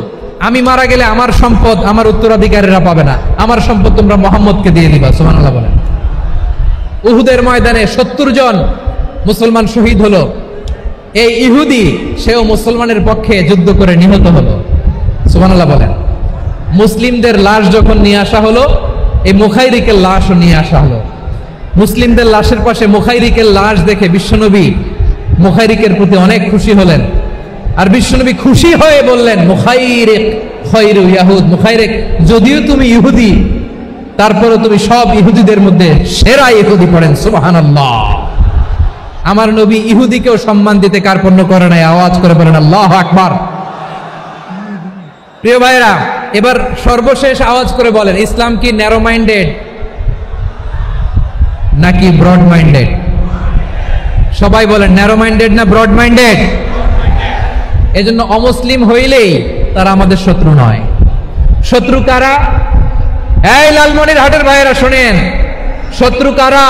C: আমি মারা গেলে আমার সম্পদ আমার উত্তরাধিকারীরা পাবে না, আমার সম্পদ তোমরা মুহাম্মদকে দিয়ে দিবা। সুবহানাল্লাহ বলেন। উহুদের ময়দানে 70 জন মুসলমান শহীদ হলো। এই ইহুদি, সেও মুসলমানের পক্ষে যুদ্ধ করে নিহত হলো। সুবহানাল্লাহ বলেন। মুসলিমদের লাশ যখন নিয়ে আসা হলো, এই মুখাইরিকের লাশও নিয়ে আসা হলো। মুসলিমদের লাশের পাশে মুখাইরিকের লাশ দেখে বিশ্বনবী মুখাইরিকের প্রতি অনেক খুশি হলেন। আর বিশ্বনবী খুশি হয়ে বললেন, মুখাইরিক খায়রু ইয়াহুদ, মুখাইরিক যদিও তুমি ইহুদি, তারপরে তুমি সব ইহুদিদের মধ্যে সেরা ইহুদি পড়েন সুবহানাল্লাহ। আমার নবী ইহুদিকেও সম্মান দিতে কার্পণ্য করে নাই, আওয়াজ করে বলেন আল্লাহু আকবার। প্রিয় ভাইরা, এবার সর্বশেষ আওয়াজ করে বলেন, ইসলাম কি ন্যারো মাইন্ডেড নাকি ব্রড মাইন্ডেড? সবাই বলেন ন্যারো মাইন্ডেড না ব্রড মাইন্ডেড? এজন্য অমুসলিম হইলেই তারা আমাদের শত্রু নয়। শত্রু কারা? এই লালমনিরহাটের ভাইয়েরা শোনেন, শত্রু কারা?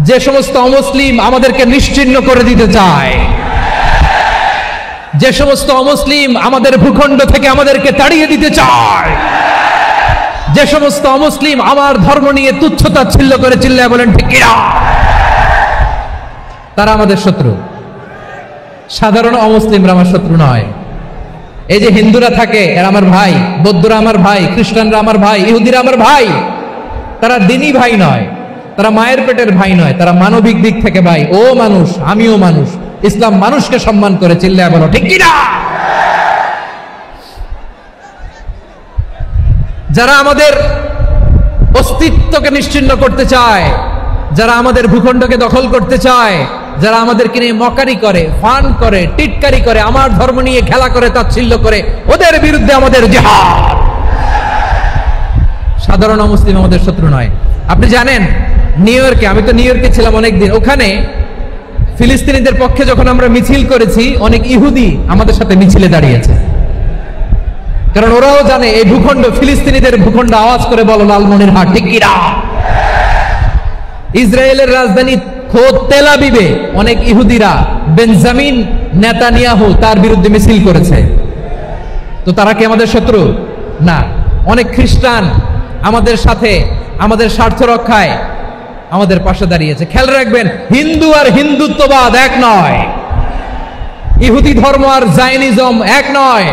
C: যে সমস্ত অমুসলিম আমাদেরকে নিশ্চিহ্ন করে দিতে চায়, যে সমস্ত অমুসলিম আমাদের ভূখণ্ড থেকে আমাদেরকে তাড়িয়ে দিতে চায়, যে সমস্ত অমুসলিম আমার ধর্ম নিয়ে তুচ্ছতাচ্ছিল্য করে চিল্লায় বলেন ঠিক কিনা, তারা আমাদের শত্রু। সাধারণ অমুসলিমরা আমার শত্রু নয়। এই যে হিন্দুরা থাকে এরা আমার ভাই, বৌদ্ধরা আমার ভাই, খ্রিস্টানরা আমার ভাই, ইহুদিরা আমার ভাই। তারা দিনই ভাই নয়, তারা মায়ের পেটের ভাই নয়, তারা মানবিক দিক থেকে ভাই। ও মানুষ, আমিও মানুষ। ইসলাম মানুষকে সম্মান করে, চিল্লায় বলো ঠিক কিনা। যারা আমাদের অস্তিত্বকে নিশ্চিহ্ন করতে চায়, যারা আমাদের ভূখণ্ডকে দখল করতে চায়, যারা আমাদেরকে নিয়ে মকারি করে, ফান করে, টিটকারি করে, আমার ধর্ম নিয়ে খেলা করে, তাচ্ছিল্য করে, ওদের বিরুদ্ধে আমাদের জিহাদ। সাধারণ মুসলিম আমাদের শত্রু নয়। আপনি জানেন নিউ ইয়র্কে, আমি তো নিউ ইয়র্কে ছিলাম অনেকদিন, ওখানে ফিলিস্তিনিদের পক্ষে যখন আমরা মিছিল করেছি, অনেক ইহুদি আমাদের সাথে মিছিলে দাঁড়িয়েছে। কারণ ওরাও জানে এই ভূখণ্ড ফিলিস্তিনিদের ভূখণ্ড। আওয়াজ করে বলো লালমনিরহাট ঠিক কিনা। ইসরায়েলের রাজধানী খোদ তেল আবিবে অনেক ইহুদিরা বেঞ্জামিন নেতানিয়াহু তার বিরুদ্ধে মিছিল করেছে। তো তারা কি আমাদের শত্রু? না। অনেক খ্রিস্টান আমাদের সাথে আমাদের স্বার্থ রক্ষায় আমাদের পাশে দাঁড়িয়েছে। খেয়াল রাখবেন, হিন্দু আর হিন্দুত্ববাদ এক নয়, ইহুদি ধর্ম আর জায়নিজম এক নয়।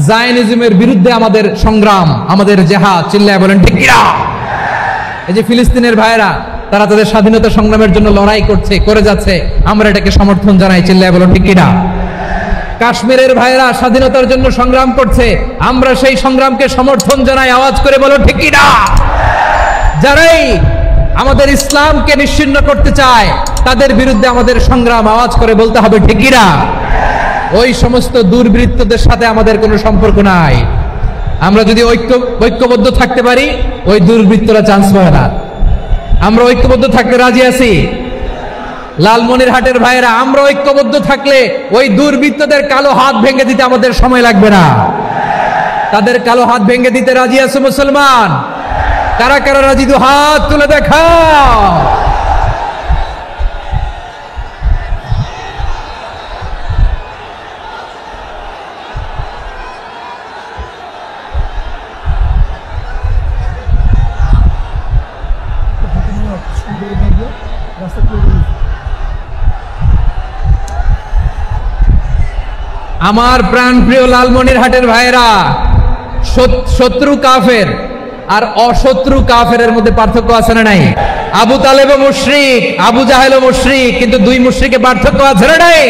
C: জায়নিজমের বিরুদ্ধে আমাদের সংগ্রাম, আমাদের জিহাদ, চিল্লায় বলেন ঠিক কিনা। এই যে ফিলিস্তিনের ভাইরা, তারা তাদের স্বাধীনতা সংগ্রামের জন্য লড়াই করছে, করে যাচ্ছে, আমরা এটাকে সমর্থন জানাই, চিল্লায় বলেন ঠিক কিনা। কাশ্মীরের ভাইরা স্বাধীনতার জন্য সংগ্রাম করছে, আমরা সেই সংগ্রামকে সমর্থন জানাই, আওয়াজ করে বলো ঠিক কিনা। যারাই আমাদের ইসলামকে নিশ্চিহ্ন করতে চায় তাদের বিরুদ্ধে আমাদের সংগ্রাম, আওয়াজ করে বলতে হবে ঠিক কিনা। ওই সমস্ত দুর্বৃত্তদের সাথে আমাদের কোনো সম্পর্ক নাই। আমরা যদি ঐক্যবদ্ধ থাকতে পারি, ওই দুর্বৃত্তরা চান্স পায় না। আমরা ঐক্যবদ্ধ থাকতে রাজি আছি। লালমনিরহাটের ভাইরা, আমরা ঐক্যবদ্ধ থাকলে ওই দুর্বৃত্তদের কালো হাত ভেঙে দিতে আমাদের সময় লাগবে না। তাদের কালো হাত ভেঙে দিতে রাজি আছে মুসলমান? কারা কারা রাজি? দু হাত তুলে দেখাও। আমার প্রাণ প্রিয় লালমনিরহাটের ভাইরা, শত্রু কাফের আর অশত্রু কাফেরের মধ্যে পার্থক্য আছে না নাই? আবু তালেবও মুশরিক, আবু জাহেলও মুশরিক, কিন্তু দুই মুশরিকে পার্থক্য আছে না নাই?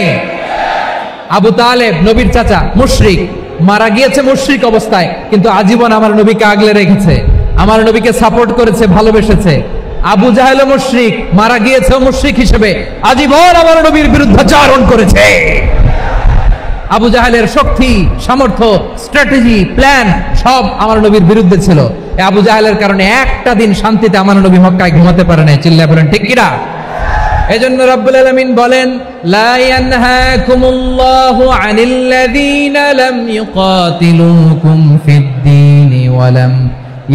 C: আবু তালেব নবীর চাচা, মুশরিক, মারা গিয়েছে মুশরিক অবস্থায়, কিন্তু আজীবন আমার নবীকে আগলে রেখেছে, আমার নবীকে সাপোর্ট করেছে, ভালোবেসেছে। আবু জাহেলও মুশরিক, মারা গিয়েছে মুশরিক হিসেবে, আজীবন আমার নবীর বিরুদ্ধাচরণ করেছে। আবু জাহেলের শক্তি, সামর্থ্য, স্ট্র্যাটেজি, প্ল্যান সব আমার নবীর বিরুদ্ধে ছিল। আবু জাহেলের কারণে একটা দিন শান্তিতে আমার নবী মক্কায় ঘুমাতে পারে না, চিল্লায় বলেন ঠিক কিনা। এজন্য রব্বুল আলামিন বলেন, লা ইয়ানহাকুমুল্লাহু আনিল্লাযীনা লাম ইউকাতিলুকুম ফিদ-দীনি ওয়া লাম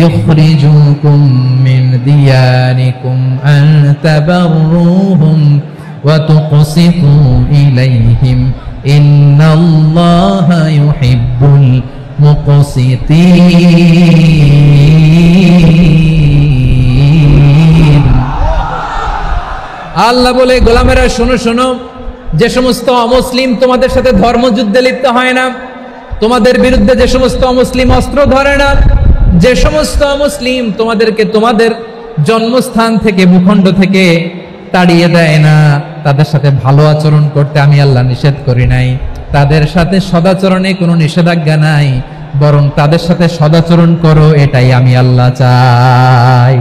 C: ইখরিজুকুম মিন দিয়ারিকুম আন তাবাররুহুম ওয়া তুকসিতু ইলাইহিম ইন্নাল্লাহা ইউহিব্বুল মুকসিতিন। আল্লাহ বলে, গোলামেরা শোনো শোনো, যে সমস্ত অমুসলিম তোমাদের সাথে ধর্মযুদ্ধে লিপ্ত হয় না, তোমাদের বিরুদ্ধে যে সমস্ত অমুসলিম অস্ত্র ধরে না, যে সমস্ত অমুসলিম তোমাদেরকে তোমাদের জন্মস্থান থেকে, ভূখণ্ড থেকে তাড়িয়ে দেয় না, তাদের সাথে ভালো আচরণ করতে আমি আল্লাহ নিষেধ করি নাই, তাদের সাথে সদাচরণে কোনো নিষেধাজ্ঞা নাই। বরং তাদের সাথে সদাচরণ করো, এটাই আমি আল্লাহ চাই।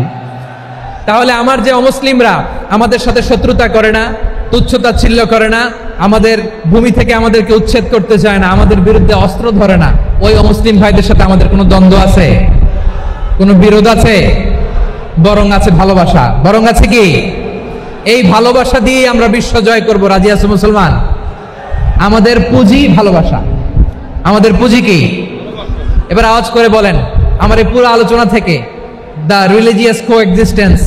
C: তাহলে আমার যে অমুসলিমরা আমাদের সাথে শত্রুতা করে না, তুচ্ছতাচ্ছিল্য করে না, আমাদের ভূমি থেকে আমাদেরকে উচ্ছেদ করতে চায় না, আমাদের বিরুদ্ধে অস্ত্র ধরে না, ওই অমুসলিম ভাইদের সাথে আমাদের কোনো দ্বন্দ্ব আছে? কোনো বিরোধ আছে? বরং আছে ভালোবাসা। বরং আছে কি? এই ভালোবাসা দিয়ে আমরা বিশ্ব জয় করব। রাজি আছো মুসলমান? আমাদের পুঁজি ভালোবাসা। আমাদের পুঁজি কি? এবার আওয়াজ করে বলেন, আমার এই পুরো আলোচনা থেকে the religious coexistence,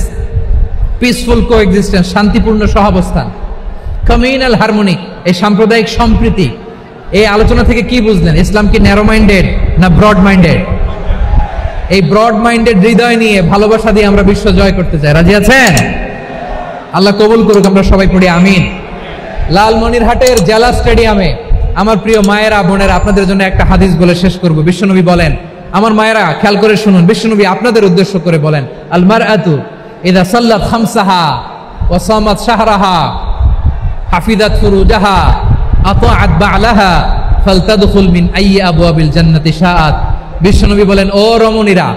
C: peaceful coexistence, শান্তিপূর্ণ সহাবস্থান, কমিউনাল হারমোনি, এই সাম্প্রদায়িক সম্প্রীতি, এই আলোচনা থেকে কি বুঝলেন? ইসলাম কি ন্যারো মাইন্ডেড না ব্রড মাইন্ডেড? এই ব্রড মাইন্ডেড হৃদয় নিয়ে, ভালোবাসা দিয়ে আমরা বিশ্ব জয় করতে চাই। রাজি আছেন? আল্লাহ কবুল করুক। আমরা সবাই পড়ি আমিন। লালমনিরহাটের জেলা স্টেডিয়ামে আমার প্রিয় মায়েরা, বোনেরা, আপনাদের জন্য একটা হাদিস বলে শেষ করব। বিশ্বনবী বলেন, আমার মায়েরা খেয়াল করে শুনুন, বিশ্বনবী আপনাদের উদ্দেশ্য করে বলেন, আল মারআতু ইযা সাল্লাত খামসাহা ওয়া সামাত শাহরাহা হাফিজাত ফুরুজাহা আতাআত বা'লাহা ফালতাদখুল মিন আইয়ি আবওয়াবিল জান্নাতি শাআত। বিশ্বনবী বলেন, ও রমণীরা,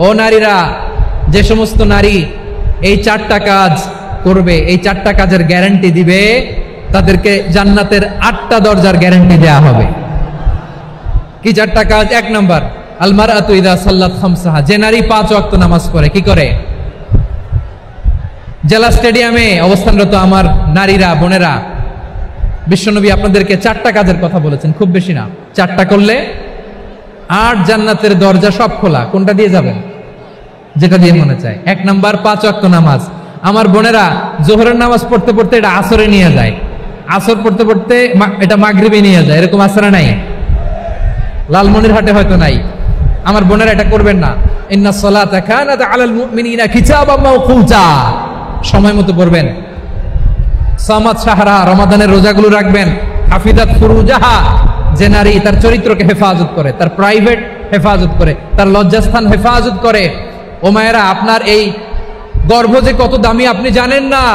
C: ও নারীরা, যে সমস্ত নারী এই 4টা কাজ করবে, এই 4টা কাজের গ্যারান্টি দিবে, তাদেরকে জান্নাতের 8টা দরজার গ্যারান্টি দেয়া হবে। কি 4টা কাজ? 1 নাম্বার, আল মারআতু ইযা সাল্লাত খামসাহা, যে নারী 5 ওয়াক্ত নামাজ পড়ে। কি করে? জেলা স্টেডিয়ামে অবস্থানরত আমার নারীরা, বোনেরা, বিশ্বনবী আপনাদেরকে 4টা কাজের কথা বলেছেন, খুব বেশি না। 4টা করলে 8 জান্নাতের দরজা সব খোলা। কোনটা দিয়ে যাবেন? যেটা দিয়ে মনে চায়। 1 নাম্বার 5 ওয়াক্ত নামাজ। আমার বোনেরা জোহরের নামাজ পড়তে পড়তে এটা আসরে নিয়ে যায়, আসর পড়তে পড়তে এটা মাগরিবে নিয়ে যায়। এরকম আসরে নাই? লালমনিরহাটে হয়তো নাই। আমার বোনেরা এটা করবেন না। ইন্নাস সালাতা কানাত আলাল মুমিনিনা কিতাবাম মাওকুতা, সময় মতো পড়বেন। সামাত শাহরা, রমাদানের রোজাগুলো রাখবেন। হাফিজাত ফুরুজাহা, যে নারী তার চরিত্রকে হেফাজত করে, তার প্রাইভেট হেফাজত করে, তার লজ্জাস্থান হেফাজত করে। ও মায়েরা, আপনার এই গর্ভ যে কত দামি আপনি জানেন না।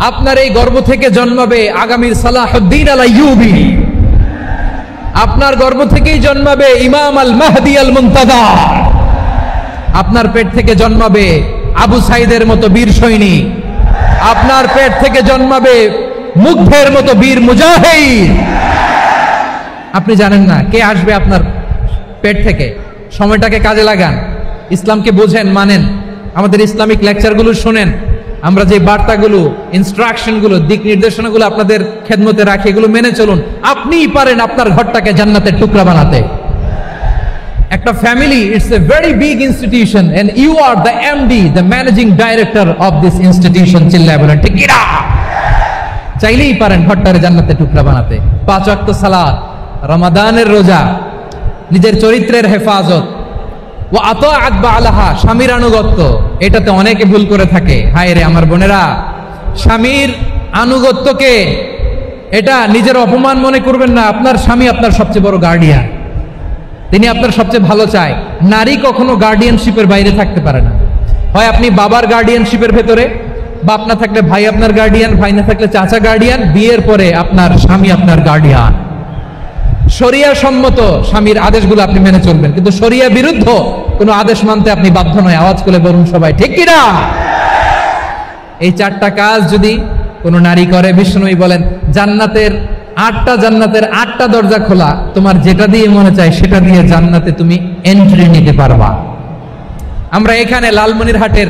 C: আপনার এই গর্ভ থেকে জন্মাবে আগামীর সালাহুদ্দিন আল আইয়ুবী। আপনার গর্ভ থেকেই জন্মাবে ইমাম আল মাহদি আল মুনতাযর। আপনার পেট থেকে জন্মাবে আবু সাইদের মতো বীর সৈনিক। আপনার পেট থেকে জন্মাবে মুগ্ধের মতো বীর মুজাহিদ। আপনি জানেন না কে আসবে আপনার পেট থেকে। সময়টাকে কাজে লাগান, ইসলামকে বোঝেন, মানেন, আমাদের ইসলামিক লেকচারগুলো শোনেন, আমরা যে বার্তাগুলো, ইনস্ট্রাকশনগুলো, দিক নির্দেশনাগুলো আপনাদের খেদমতে রাখি, এগুলো মেনে চলুন। আপনিই পারেন আপনার ঘরটাকে জান্নাতের টুকরা বানাতে। একটা family, it's a very big institution and you are the MD, the managing director of this institution. চিল্লায় বলেন ঠিক কিনা? চাইলেই পারেন ঘরটারে জান্নাতের টুকরা বানাতে। 5 ওয়াক্ত সালাত, রমাদানের রোজা, নিজের চরিত্রের হেফাজত, ও আতাআত বা'লাহা, স্বামীর আনুগত্য। এটাতে অনেকে ভুল করে থাকে। হায় রে আমার বোনেরা, স্বামীর আনুগত্যকে এটা নিজের অপমান মনে করবেন না। আপনার স্বামী আপনার সবচেয়ে বড় গার্ডিয়ান, তিনি আপনার সবচেয়ে ভালো চায়। নারী কখনো গার্ডিয়ানশিপের বাইরে থাকতে পারে না। হয় আপনি বাবার গার্ডিয়ানশিপের ভেতরে, বাপ না থাকলে ভাই আপনার গার্ডিয়ান, ভাই না থাকলে চাচা গার্ডিয়ান, বিয়ের পরে আপনার স্বামী আপনার গার্ডিয়ান। শরিয়া সম্মত স্বামীর আদেশগুলো আপনি মেনে চলবেন, কিন্তু শরিয়া বিরুদ্ধ কোনো আদেশ মানতে আপনি বাধ্য নয়। আওয়াজ করে বলুন সবাই ঠিক কিনা? এই 4টা কাজ যদি কোনো নারী করে, বিশ্বনবী বলেন জান্নাতের 8টা দরজা খোলা। তোমার যেটা দিয়ে মনে চায় সেটা দিয়ে জান্নাতে তুমি এন্ট্রি নিতে পারবা। আমরা এখানে লালমনিরহাটের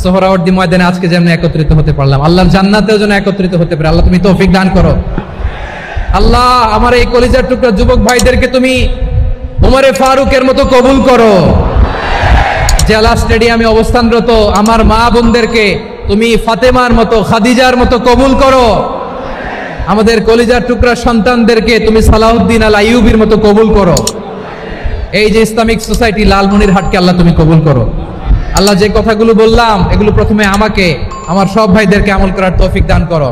C: সোহরাওয়ার্দী ময়দানে আজকে যেমন একত্রিত হতে পারলাম, আল্লাহর জান্নাতেও যেন একত্রিত হতে পারে। আল্লাহ তুমি তৌফিক দান করো। আল্লাহ আমার এই কলিজার টুকরা যুবক ভাইদেরকে তুমি উমরে ফারুকের মতো কবুল করো। জেলা স্টেডিয়ামে অবস্থানরত আমার মা বোনদেরকে তুমি ফাতেমার মতো, খাদিজার মতো কবুল করো। আমাদের কলিজার টুকরা সন্তানদেরকে তুমি সালাহুদ্দিন আল আইয়ুবীর মতো কবুল করো। এই যে ইসলামিক সোসাইটি লালমনিরহাটকে আল্লাহ তুমি কবুল করো। আল্লাহ যে কথাগুলো বললাম এগুলো প্রথমে আমাকে, আমার সব ভাইদেরকে আমল করার তৌফিক দান করো।